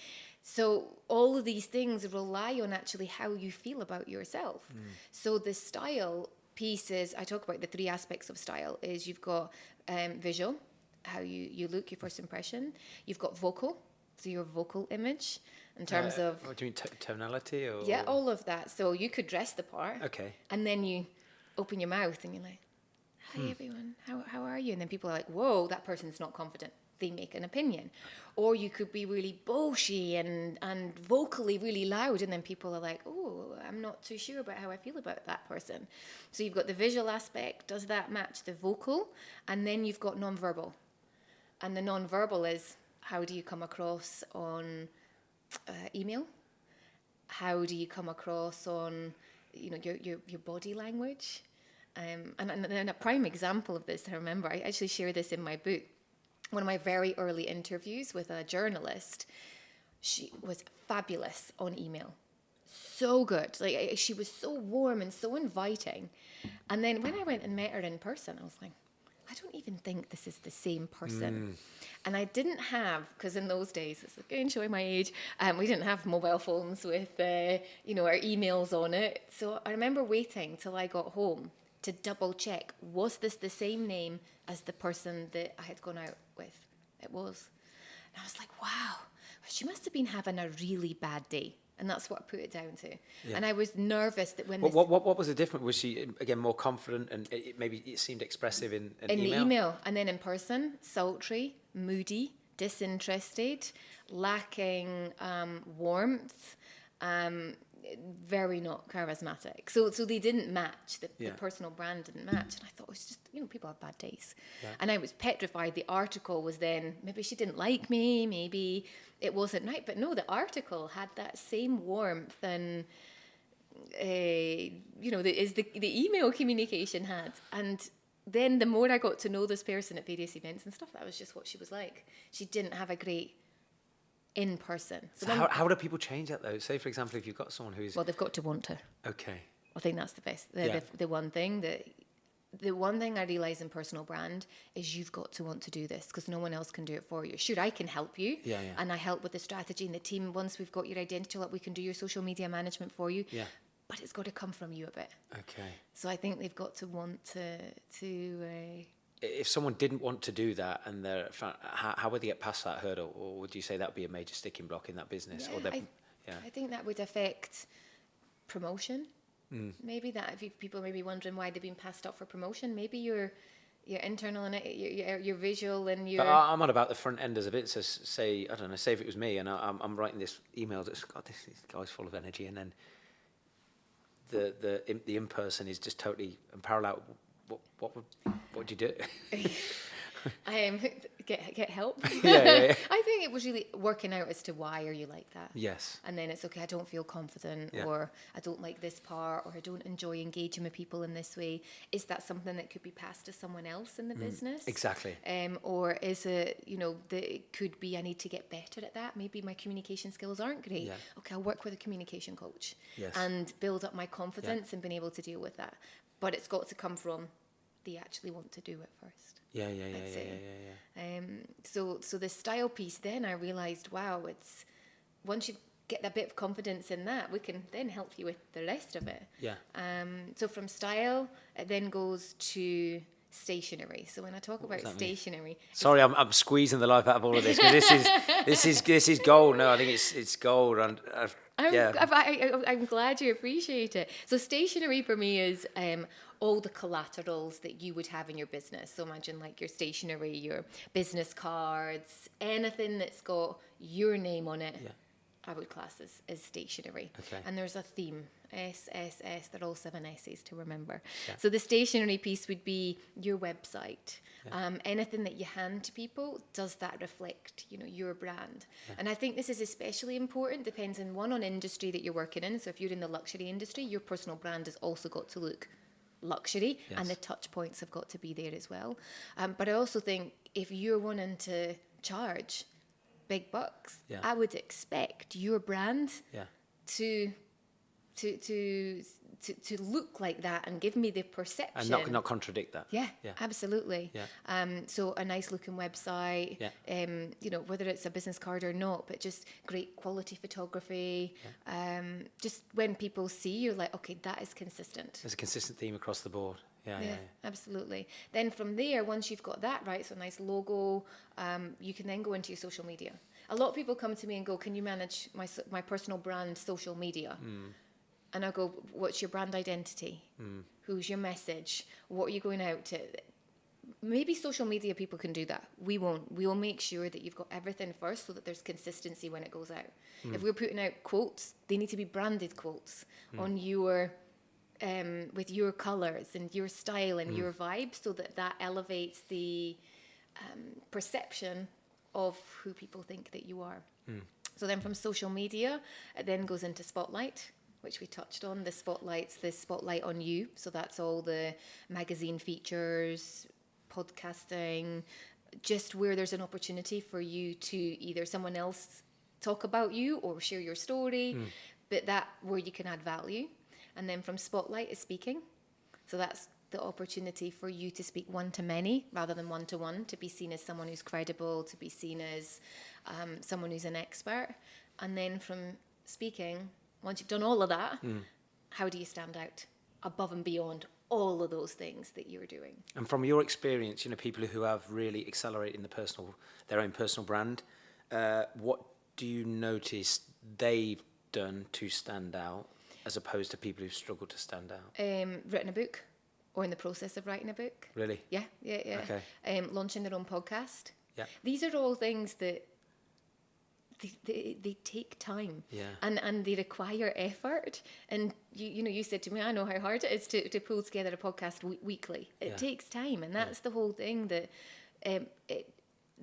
So all of these things rely on actually how you feel about yourself. So the style piece is, I talk about the 3 aspects of style, is you've got visual, how you look, your first impression. You've got vocal, so your vocal image in terms of... What do you mean, tonality? Or? Yeah, all of that. So you could dress the part. Okay. And then you open your mouth and you're like, hi everyone, how are you? And then people are like, whoa, that person's not confident. They make an opinion. Or you could be really boashy and vocally really loud, and then people are like, oh, I'm not too sure about how I feel about that person. So you've got the visual aspect. Does that match the vocal? And then you've got nonverbal. And the nonverbal is, how do you come across on email? How do you come across on, your body language? And a prime example of this, I remember, I actually share this in my book. One of my very early interviews with a journalist, she was fabulous on email. So good. Like, she was so warm and so inviting. And then when I went and met her in person, I was like, I don't even think this is the same person. And I didn't have, because in those days, it's again showing my age, we didn't have mobile phones with, our emails on it. So I remember waiting till I got home to double check, was this the same name as the person that I had gone out with? It was. And I was like, wow, she must have been having a really bad day. And that's what I put it down to. Yeah. And I was nervous that when What was the difference? Was she, again, more confident and maybe it seemed expressive in email? In the email. And then in person, sultry, moody, disinterested, lacking warmth, very not charismatic. So they didn't match. The personal brand didn't match. And I thought, it's just, people have bad days. Yeah. And I was petrified. The article was then, maybe she didn't like me, maybe it wasn't right. But no, the article had that same warmth and, the email communication had. And then the more I got to know this person at various events and stuff, that was just what she was like. She didn't have a great in person. So how do people change that though? Say, for example, if you've got someone who's... Well, they've got to want to. Okay. I think that's the best. The one thing I realise in personal brand is you've got to want to do this because no one else can do it for you. Sure, I can help you. And I help with the strategy and the team. Once we've got your identity up, we can do your social media management for you. Yeah. But it's got to come from you a bit. Okay. So I think they've got to want to if someone didn't want to do that and how would they get past that hurdle? Or would you say that would be a major sticking block in that business? I think that would affect promotion. Maybe that if people may be wondering why they've been passed up for promotion, maybe your internal and your visual and your... But I'm on about the front end as a bit. So say, I don't know, say if it was me and I'm writing this email that's got this guy's full of energy, and then the in-person is just totally parallel. What would you do? Get help. Yeah. I think it was really working out as to why are you like that. Yes. And then it's okay, I don't feel confident, or I don't like this part, or I don't enjoy engaging with people in this way. Is that something that could be passed to someone else in the business? Exactly. Or is it, that it could be I need to get better at that. Maybe my communication skills aren't great. Yeah. Okay, I'll work with a communication coach and build up my confidence and being able to deal with that. But it's got to come from they actually want to do it first. Yeah. So the style piece, then I realised, wow, it's once you get a bit of confidence in that, we can then help you with the rest of it. Yeah. So from style, it then goes to stationery. So when I talk about stationery, sorry, I'm squeezing the life out of all of this because this is gold. No, I think it's gold, and I'm glad you appreciate it. So stationery for me is all the collaterals that you would have in your business. So imagine like your stationery, your business cards, anything that's got your name on it. Yeah. I would class as stationery. Okay. And there's a theme, SSS, they're all 7 S's to remember. Yeah. So the stationery piece would be your website. Yeah. Anything that you hand to people, does that reflect, your brand? Yeah. And I think this is especially important, depends on industry that you're working in. So if you're in the luxury industry, your personal brand has also got to look luxury, and the touch points have got to be there as well. But I also think if you're wanting to charge big bucks, I would expect your brand to look like that and give me the perception and not contradict that. Yeah. Absolutely. So a nice looking website, whether it's a business card or not, but just great quality photography. Just when people see you, like, okay, that is consistent. There's a consistent theme across the board. Yeah, absolutely. Then from there, once you've got that right, so a nice logo, you can then go into your social media. A lot of people come to me and go, can you manage my personal brand social media? And I go, what's your brand identity? Who's your message? What are you going out to? Maybe social media people can do that. We won't. We'll make sure that you've got everything first so that there's consistency when it goes out. If we're putting out quotes, they need to be branded quotes on your... with your colours and your style and your vibe, so that elevates the perception of who people think that you are. So then from social media, it then goes into Spotlight, which we touched on. The Spotlight on you. So that's all the magazine features, podcasting, just where there's an opportunity for you to either someone else talk about you or share your story, but that where you can add value. And then from Spotlight is speaking. So that's the opportunity for you to speak one-to-many rather than one-to-one, to be seen as someone who's credible, to be seen as someone who's an expert. And then from speaking, once you've done all of that, how do you stand out above and beyond all of those things that you're doing? And from your experience, people who have really accelerated in their own personal brand, what do you notice they've done to stand out, as opposed to people who've struggled to stand out? Written a book, or in the process of writing a book. Really? Yeah. Okay. Launching their own podcast. Yeah. These are all things that they take time, Yeah. and they require effort. And you said to me, I know how hard it is to pull together a podcast weekly. It takes time, and that's the whole thing, that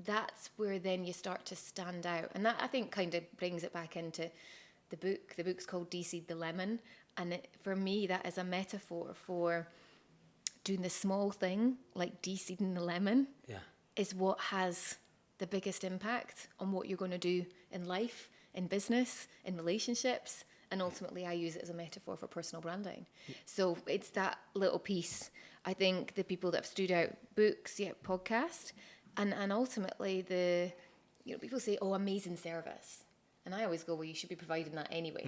that's where then you start to stand out. And that, I think, kind of brings it back into the book. The book's called De-Seed the Lemon, and for me that is a metaphor for doing the small thing, like de-seeding the lemon, is what has the biggest impact on what you're going to do in life, in business, in relationships, and ultimately I use it as a metaphor for personal branding. So it's that little piece. I think the people that have stood out, books, podcast, and ultimately people say, oh, amazing service. And I always go, well, you should be providing that anyway.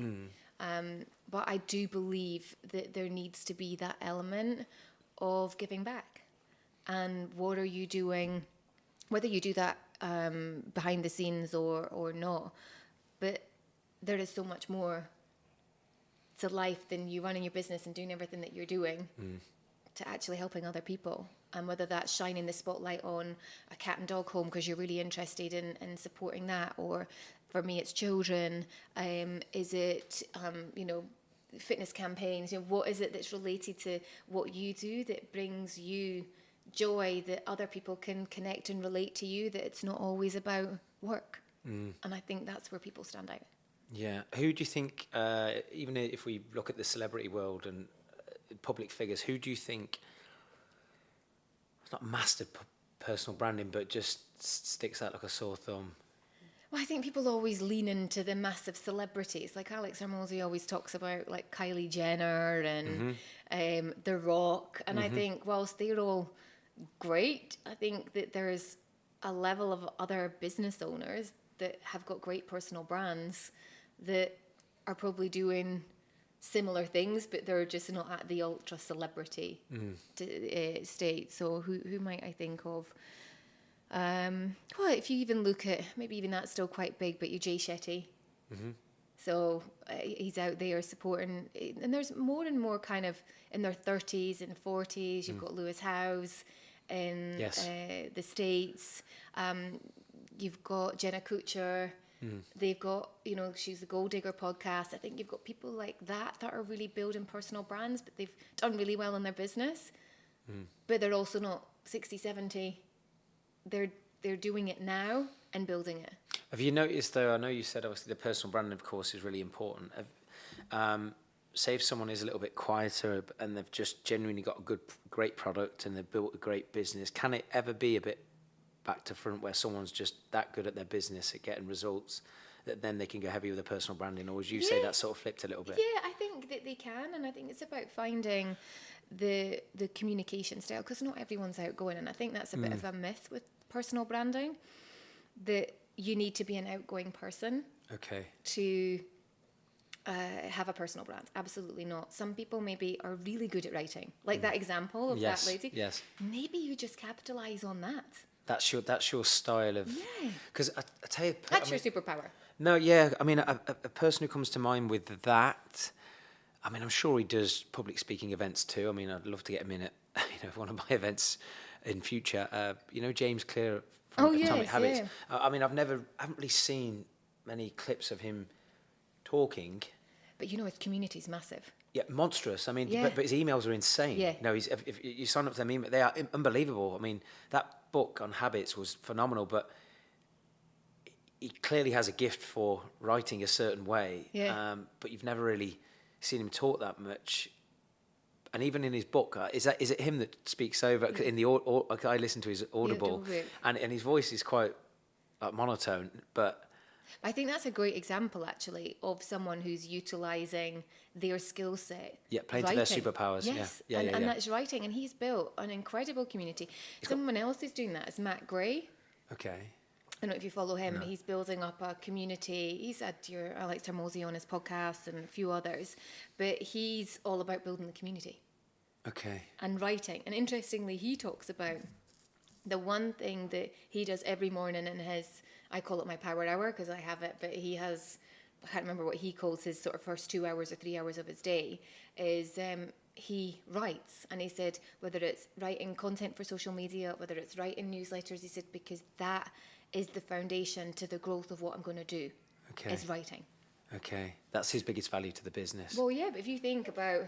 But I do believe that there needs to be that element of giving back. And what are you doing, whether you do that behind the scenes or not, but there is so much more to life than you running your business and doing everything that you're doing to actually helping other people. And whether that's shining the spotlight on a cat and dog home because you're really interested in supporting that, or for me it's children, is it fitness campaigns, what is it that's related to what you do that brings you joy, that other people can connect and relate to you, that it's not always about work. And I think that's where people stand out. Yeah. Who do you think, even if we look at the celebrity world and public figures, who do you think, it's not mastered personal branding, but just sticks out like a sore thumb? Well, I think people always lean into the massive celebrities. Like Alex Hormozi always talks about like Kylie Jenner and The Rock. And I think whilst they're all great, I think that there's a level of other business owners that have got great personal brands that are probably doing similar things, but they're just not at the ultra celebrity state. So who might I think of? Well, if you even look at, maybe even that's still quite big, but you Jay Shetty. So he's out there supporting, and there's more and more kind of in their 30s and 40s. You've got Lewis Howes in the States. You've got Jenna Kutcher. They've got, she's the Gold Digger podcast. I think you've got people like that are really building personal brands, but they've done really well in their business. But they're also not 60, 70. They're doing it now and building it. Have you noticed, though, I know you said obviously the personal branding, of course, is really important. Say if someone is a little bit quieter and they've just genuinely got a great product and they've built a great business, can it ever be a bit back to front where someone's just that good at their business at getting results that then they can go heavy with the personal branding? Or would you say that's sort of flipped a little bit? Yeah, I think that they can, and I think it's about finding the communication style, because not everyone's outgoing, and I think that's a bit of a myth with personal branding, that you need to be an outgoing person to have a personal brand. Absolutely not. Some people maybe are really good at writing, like that example of that lady. Yes. Maybe you just capitalize on that. That's your style of. Yeah. Because I tell you, That's your superpower. No, yeah. I mean, a person who comes to mind with that. I mean, I'm sure he does public speaking events too. I mean, I'd love to get him in at one of my events in future. James Clear from Atomic Habits. Yeah. I mean, I haven't really seen many clips of him talking. But his community's massive. Yeah, monstrous. I mean, but his emails are insane. Yeah. If you sign up to them, they are unbelievable. I mean, that book on habits was phenomenal, but he clearly has a gift for writing a certain way. Yeah. But you've never really seen him talk that much. And even in his book, is it him that speaks over? In the I listen to his Audible, and his voice is quite monotone, but. I think that's a great example, actually, of someone who's utilising their skill set. Yeah, playing to their superpowers. Yes, and that's writing. And he's built an incredible community. Someone else who's doing that is Matt Gray. Okay. I don't know if you follow him. No. He's building up a community. He's had your Alex Hormozi on his podcast and a few others. But he's all about building the community. Okay. And writing. And interestingly, he talks about the one thing that he does every morning in his... I call it my power hour because I have it, but he has, I can't remember what he calls his sort of first 2 hours or 3 hours of his day, is he writes. And he said, whether it's writing content for social media, whether it's writing newsletters, he said, because that is the foundation to the growth of what I'm going to do. Okay. Is writing. Okay. That's his biggest value to the business. Well, yeah, but if you think about,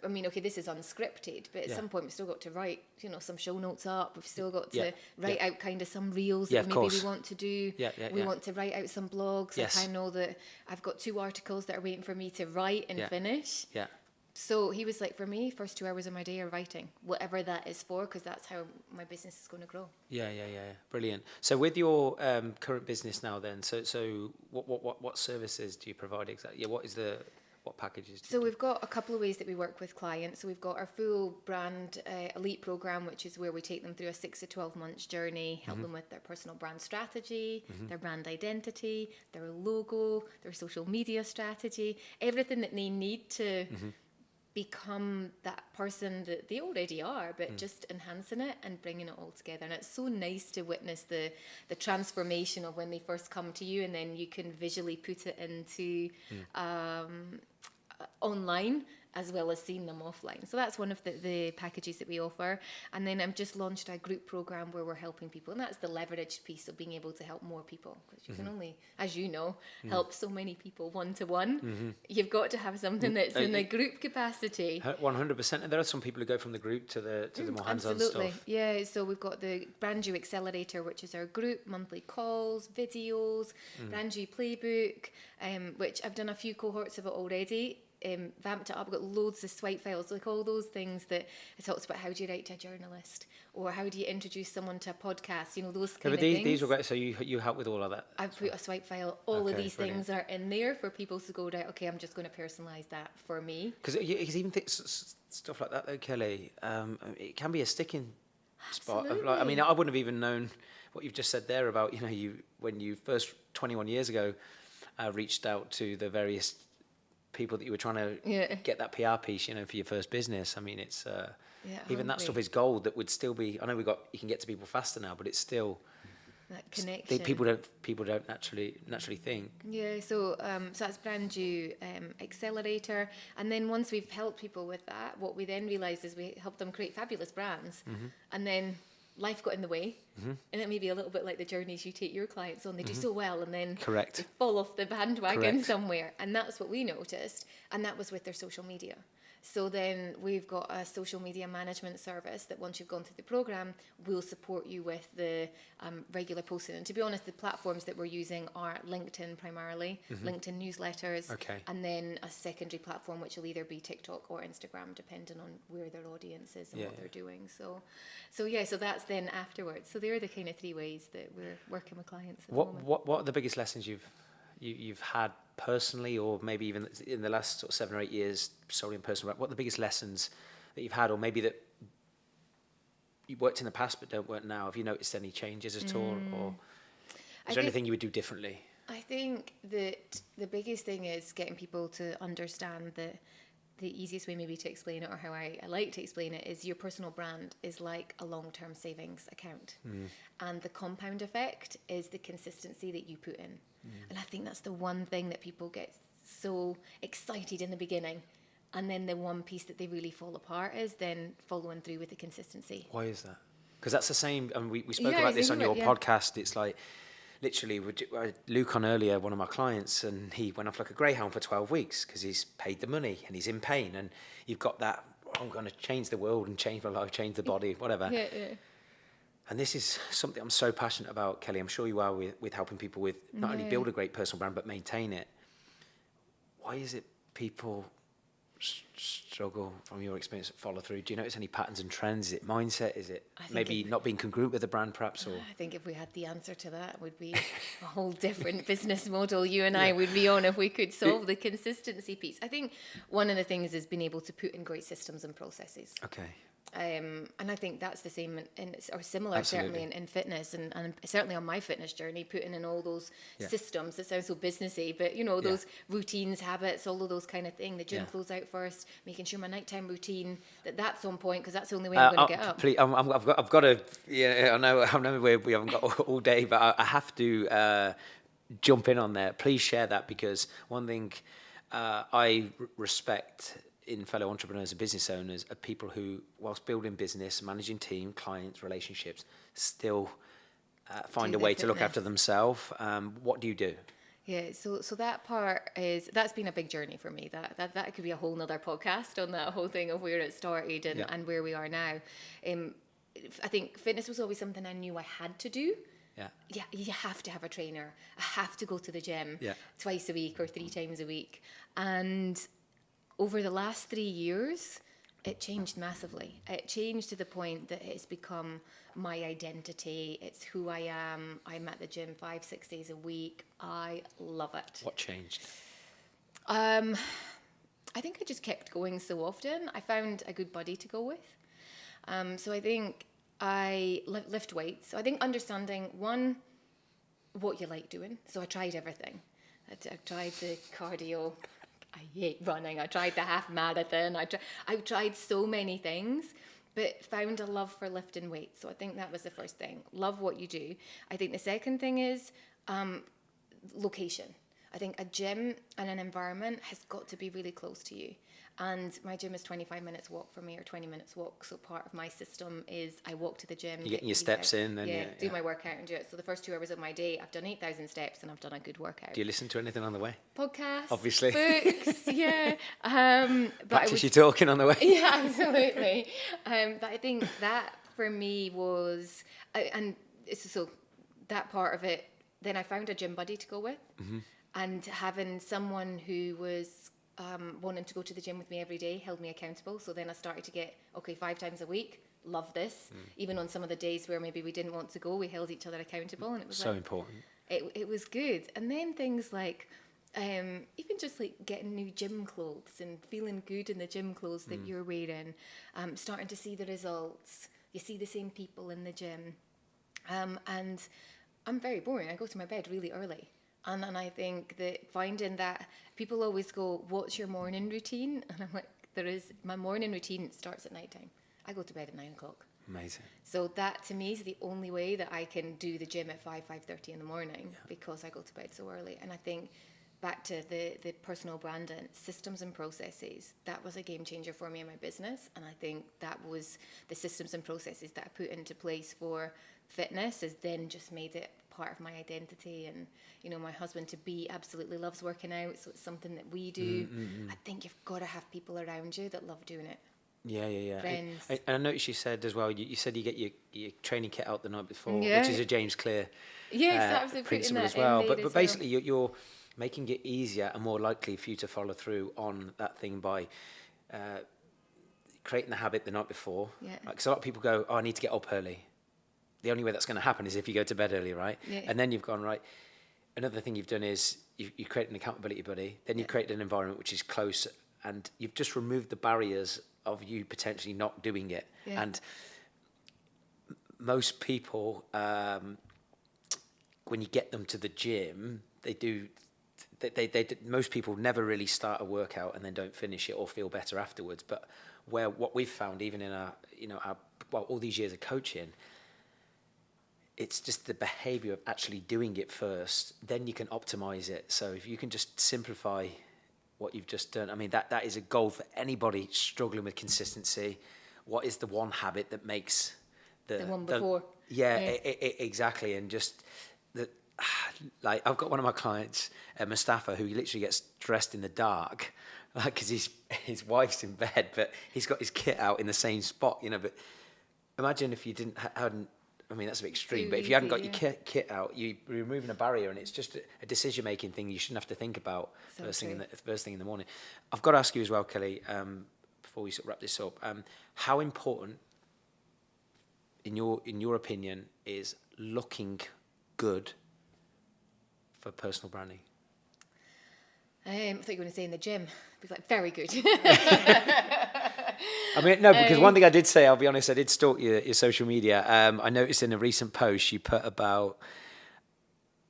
I mean, okay, this is unscripted, but at Yeah. some point we've still got to write, some show notes up. We've still got to Yeah. write Yeah. out kind of some reels Yeah, that of maybe course. we want to do. Yeah, We want to write out some blogs. Yes. Like I know that I've got 2 articles that are waiting for me to write and Yeah. finish. Yeah. So he was like, for me, first 2 hours of my day are writing, whatever that is for, because that's how my business is going to grow. Yeah. Brilliant. So with your current business now, then, so what services do you provide exactly? Yeah, what packages? So we've got a couple of ways that we work with clients. So we've got our full brand elite program, which is where we take them through a 6 to 12 months journey, help them with their personal brand strategy, their brand identity, their logo, their social media strategy, everything that they need to become that person that they already are, but just enhancing it and bringing it all together. And it's so nice to witness the transformation of when they first come to you, and then you can visually put it into online as well as seeing them offline. So that's one of the packages that we offer. And then I've just launched a group program where we're helping people, and that's the leveraged piece of being able to help more people, because you can only, as you know, help so many people one-to-one. You've got to have something that's in a group capacity. 100%. And there are some people who go from the group to the more hands-on Absolutely. stuff. Yeah, so we've got the Brand New Accelerator, which is our group, monthly calls, videos, Brand New Playbook, which I've done a few cohorts of it already. Vamped it up. I've got loads of swipe files, like all those things that it talks about. How do you write to a journalist, or how do you introduce someone to a podcast? Those kind of things. These were great. So you help with all of that. I've put a swipe file. All of these brilliant. things are in there for people to go down. Okay, I'm just going to personalize that for me. Because even stuff like that, though, Kelly, it can be a sticking spot. I wouldn't have even known what you've just said there about when you first 21 years ago reached out to the various people that you were trying to get that PR piece, for your first business. I mean, it's even that stuff is gold. That would still be. I know you can get to people faster now, but it's still that connection. People don't naturally think. Yeah, so that's Brand New Accelerator, and then once we've helped people with that, what we then realised is we helped them create fabulous brands, and then life got in the way, and it may be a little bit like the journeys you take your clients on. They do so well, and then Correct. they fall off the bandwagon Correct. somewhere, and that's what we noticed, and that was with their social media. So then we've got a social media management service that once you've gone through the program, will support you with the regular posting. And to be honest, the platforms that we're using are LinkedIn primarily, LinkedIn newsletters, and then a secondary platform which will either be TikTok or Instagram, depending on where their audience is and what they're doing. So that's then afterwards. So they're the kind of 3 ways that we're working with clients at the moment. What are the biggest lessons you've had personally, or maybe even in the last sort of 7 or 8 years solely in personal? What are the biggest lessons that you've had, or maybe that you worked in the past but don't work now? Have you noticed any changes at all, or is there anything you would do differently? I think that the biggest thing is getting people to understand that the easiest way maybe to explain it, or how I like to explain it, is your personal brand is like a long-term savings account. And the compound effect is the consistency that you put in. And I think that's the one thing that people get so excited in the beginning. And then the one piece that they really fall apart is then following through with the consistency. Why is that? Because that's the same, and we spoke about this on your podcast. It's like, literally, Luke on earlier, one of my clients, and he went off like a greyhound for 12 weeks because he's paid the money and he's in pain. And you've got that, I'm going to change the world and change my life, change the body, whatever. Yeah. And this is something I'm so passionate about, Kelly. I'm sure you are with helping people with not only build a great personal brand, but maintain it. Why is it people struggle, from your experience, follow through? Do you notice any patterns and trends? Is it mindset? Is it maybe not being congruent with the brand, perhaps? Or I think if we had the answer to that, it would be a whole different business model you and I would be on if we could solve the consistency piece. I think one of the things is being able to put in great systems and processes. Okay. And I think that's the same or similar. Absolutely. Certainly in fitness, and certainly on my fitness journey, putting in all those systems. It sounds so businessy, but those routines, habits, all of those kind of thing. The gym close out first, making sure my nighttime routine that's on point, because that's the only way I'm going to get up. Please, I've got to. Yeah, I know we haven't got all day, but I have to jump in on there. Please share that, because one thing I respect in fellow entrepreneurs and business owners are people who, whilst building business, managing team, clients, relationships, still find Do a the way to look after fitness. themselves. What do you do? Yeah, so that part that's been a big journey for me. That could be a whole nother podcast on that whole thing of where it started and where we are now. I think fitness was always something I knew I had to do. Yeah, you have to have a trainer. I have to go to the gym twice a week or 3 times a week. And over the last 3 years, it changed massively. It changed to the point that it's become my identity. It's who I am. I'm at the gym 5-6 days a week. I love it. What changed? I think I just kept going so often. I found a good buddy to go with. So I think I lift weights. So I think understanding, one, what you like doing. So I tried everything. I tried the cardio. I hate running. I tried the half marathon. I've tried so many things, but found a love for lifting weights. So I think that was the first thing. Love what you do. I think the second thing is location. I think a gym and an environment has got to be really close to you. And my gym is 25 minutes walk from me or 20 minutes walk. So part of my system is I walk to the gym. You're getting your steps in. And do my workout and do it. So the first 2 hours of my day, I've done 8,000 steps and I've done a good workout. Do you listen to anything on the way? Podcasts. Obviously. Books, yeah. But Practice your talking on the way. Yeah, absolutely. But I think that for me was, and so that part of it, then I found a gym buddy to go with. Mm-hmm. And having someone who was wanting to go to the gym with me every day held me accountable. So then I started to get, 5 times a week, love this. Even on some of the days where maybe we didn't want to go, we held each other accountable. And it was so important. It was good. And then things like, even just like getting new gym clothes and feeling good in the gym clothes that you're wearing, starting to see the results. You see the same people in the gym. And I'm very boring. I go to my bed really early. And I think that finding that, people always go, what's your morning routine? And I'm like, my morning routine starts at nighttime. I go to bed at 9 o'clock. Amazing. So that to me is the only way that I can do the gym at 5:30 in the morning because I go to bed so early. And I think back to the personal branding, systems and processes, that was a game changer for me in my business. And I think that was the systems and processes that I put into place for fitness has then just made it part of my identity. And my husband to be absolutely loves working out, so it's something that we do. I think you've got to have people around you that love doing it. Yeah. Friends. And I noticed you said as well, you said you get your training kit out the night before, which is a James Clear principle as well. But basically you're making it easier and more likely for you to follow through on that thing by creating the habit the night before. Yeah. Because a lot of people go, I need to get up early. The only way that's going to happen is if you go to bed early, right? Yeah. And then you've gone, right, another thing you've done is you create an accountability buddy, then you create an environment which is close, and you've just removed the barriers of you potentially not doing it. Yeah. And most people, when you get them to the gym, most people never really start a workout and then don't finish it or feel better afterwards. But what we've found, even in all these years of coaching, it's just the behavior of actually doing it first, then you can optimize it. So if you can just simplify what you've just done, I mean, that is a goal for anybody struggling with consistency. What is the one habit that makes the one before? Exactly. And just like I've got one of my clients, Mustafa, who literally gets dressed in the dark, like because his wife's in bed, but he's got his kit out in the same spot, But imagine if you hadn't. I mean, that's a bit extreme, but if you hadn't got your kit out, you're removing a barrier, and it's just a decision-making thing you shouldn't have to think about first thing in the morning. I've got to ask you as well, Kelly, before we sort of wrap this up, how important, in your opinion, is looking good for personal branding? I thought you were going to say in the gym. I'd be like, very good. I mean, no, because one thing I did say, I'll be honest, I did stalk your social media. I noticed in a recent post you put about,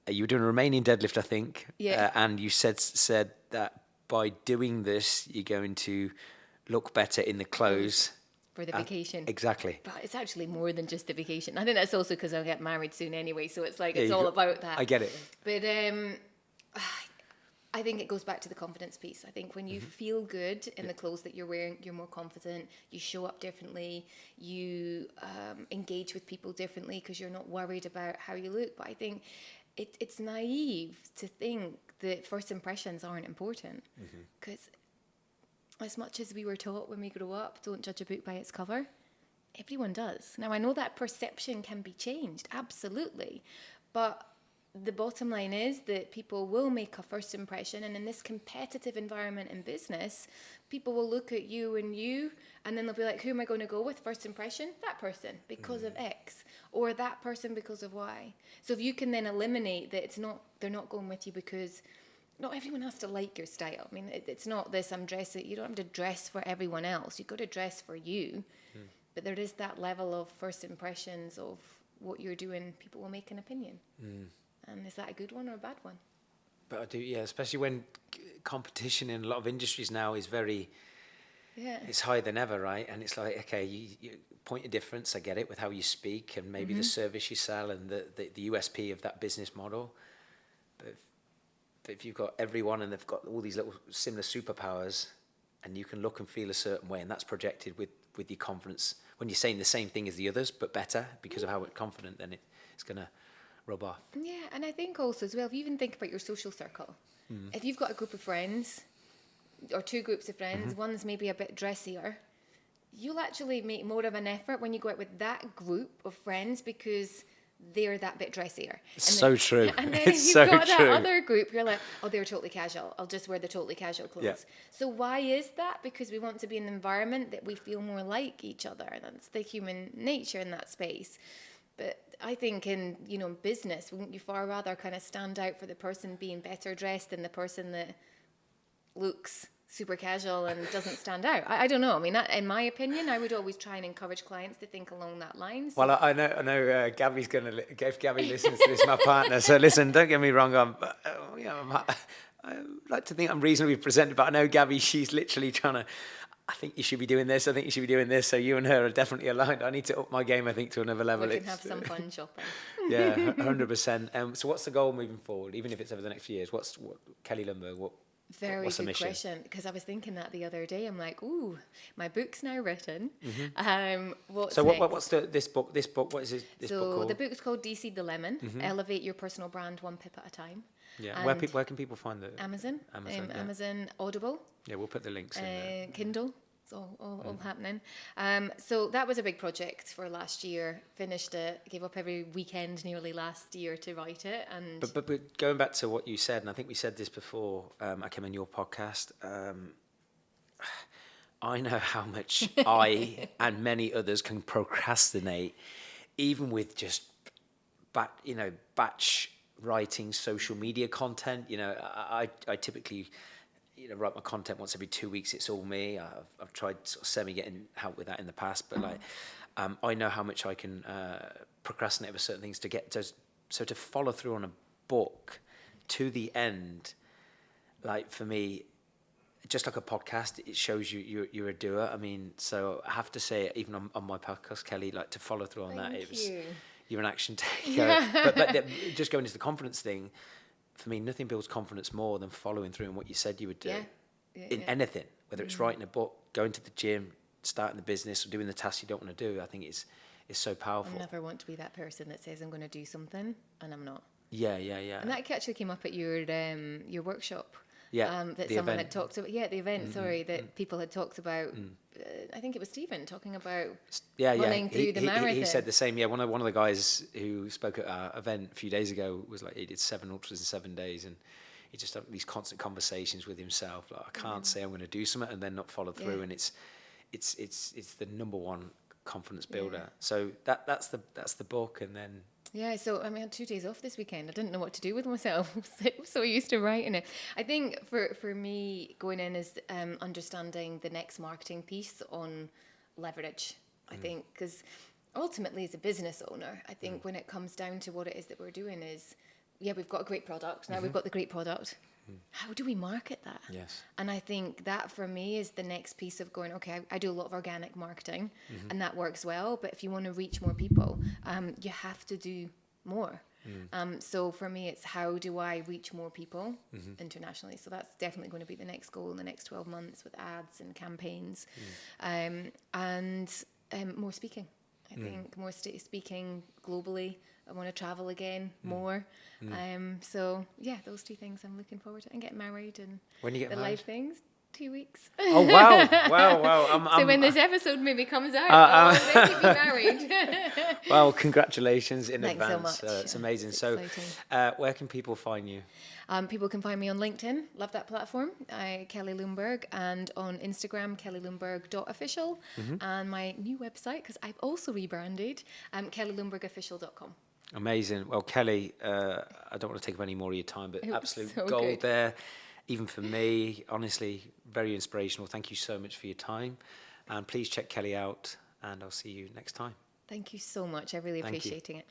you were doing a Romanian deadlift, I think. Yeah. And you said that by doing this, you're going to look better in the clothes. For the vacation. Exactly. But it's actually more than just the vacation. I think that's also because I'll get married soon anyway, so it's like, it's all about that. I get it. But I think it goes back to the confidence piece. I think when you feel good in the clothes that you're wearing, you're more confident, you show up differently, you engage with people differently because you're not worried about how you look. But I think it's naive to think that first impressions aren't important, because as much as we were taught when we grow up, don't judge a book by its cover, everyone does. Now, I know that perception can be changed, absolutely, but the bottom line is that people will make a first impression, and in this competitive environment in business, people will look at you, and then they'll be like, who am I going to go with first impression? That person because of X, or that person because of Y. So if you can then eliminate that, they're not going with you because not everyone has to like your style. I mean, it's not this, you don't have to dress for everyone else. You've got to dress for you. But there is that level of first impressions of what you're doing. People will make an opinion. And is that a good one or a bad one? But I do, yeah, especially when competition in a lot of industries now is it's higher than ever, right? And it's like, okay, you point of difference, I get it, with how you speak and maybe the service you sell and the USP of that business model. But if you've got everyone and they've got all these little similar superpowers, and you can look and feel a certain way, and that's projected with your confidence when you're saying the same thing as the others but better because of how confident, then it's going to rub off. Yeah, and I think also as well, if you even think about your social circle, if you've got a group of friends or two groups of friends, one's maybe a bit dressier, you'll actually make more of an effort when you go out with that group of friends because they're that bit dressier. So true. And then if you've got that other group, you're like, oh, they're totally casual. I'll just wear the totally casual clothes. Yeah. So why is that? Because we want to be in an environment that we feel more like each other. That's the human nature in that space. But I think in business, wouldn't you far rather kind of stand out for the person being better dressed than the person that looks super casual and doesn't stand out? I don't know. I mean, in my opinion, I would always try and encourage clients to think along that line. So. Well, I know Gabby's going to, if Gabby listens to this, my partner. So listen, don't get me wrong. I like to think I'm reasonably presented, but I know Gabby, she's literally trying to, I think you should be doing this. I think you should be doing this. So you and her are definitely aligned. I need to up my game, I think, to another level. We can have some fun shopping. Yeah, 100%. So what's the goal moving forward, even if it's over the next few years? What Kelly Lundberg, Very what's the good mission? question, because I was thinking that the other day. I'm like, ooh, my book's now written. What's this book? What is this book called? So the book's called DC the Lemon. Elevate your personal brand one pip at a time. Yeah. And where can people find it? Amazon. Amazon Audible. Yeah, we'll put the links in there. Kindle. It's all happening. So that was a big project for last year. Finished it. Gave up every weekend nearly last year to write it. And but going back to what you said, and I think we said this before. I came on your podcast. I know how much I and many others can procrastinate, even with just batch writing social media content. I typically write my content once every 2 weeks. It's all me. I've tried sort of semi-getting help with that in the past, but I know how much I can procrastinate with certain things to get to. So to follow through on a book to the end, like for me, just like a podcast, it shows you're a doer. I mean, so I have to say, even on my podcast, Kelly, like to follow through on that, you're an action taker. Yeah. But just going into the confidence thing, for me, nothing builds confidence more than following through on what you said you would do in anything, whether it's writing a book, going to the gym, starting the business, or doing the tasks you don't want to do. I think it's so powerful. I never want to be that person that says I'm going to do something and I'm not. Yeah. And that actually came up at your workshop. Yeah, that someone had talked about. Yeah, the event. Sorry, that people had talked about. I think it was Stephen talking about running through the marathon. He said the same. Yeah, one of the guys who spoke at our event a few days ago was like, he did 7 ultras in 7 days, and he just had these constant conversations with himself. Like, I can't say I'm going to do something and then not follow through, and it's the number one confidence builder. Yeah. So that's the book, and then. Yeah, so I had 2 days off this weekend. I didn't know what to do with myself. So used to writing it. I think for me, going in is understanding the next marketing piece on leverage. I think, because ultimately as a business owner, I think when it comes down to what it is that we're doing is, we've got a great product. Now we've got the great product. How do we market that? Yes. And I think that for me is the next piece of going, okay, I do a lot of organic marketing and that works well, but if you want to reach more people, you have to do more. So for me, it's how do I reach more people internationally? So that's definitely going to be the next goal in the next 12 months with ads and campaigns, and more speaking. I think more speaking globally. I want to travel again more. So yeah, those two things I'm looking forward to. And getting married and when you get the married? life things. 2 weeks. Oh wow! So when this episode maybe comes out, then you'll be married. Well, congratulations in Thanks advance. so much. It's amazing. It's So, exciting. where can people find you? People can find me on LinkedIn, love that platform, Kelly Lundberg, and on Instagram, kellylundberg.official, and my new website, because I've also rebranded, kellylundbergofficial.com. Amazing. Well, Kelly, I don't want to take up any more of your time, but absolute so gold good. there. Even for me, honestly, very inspirational. Thank you so much for your time. And please check Kelly out, and I'll see you next time. Thank you so much. I really Thank you. appreciating it.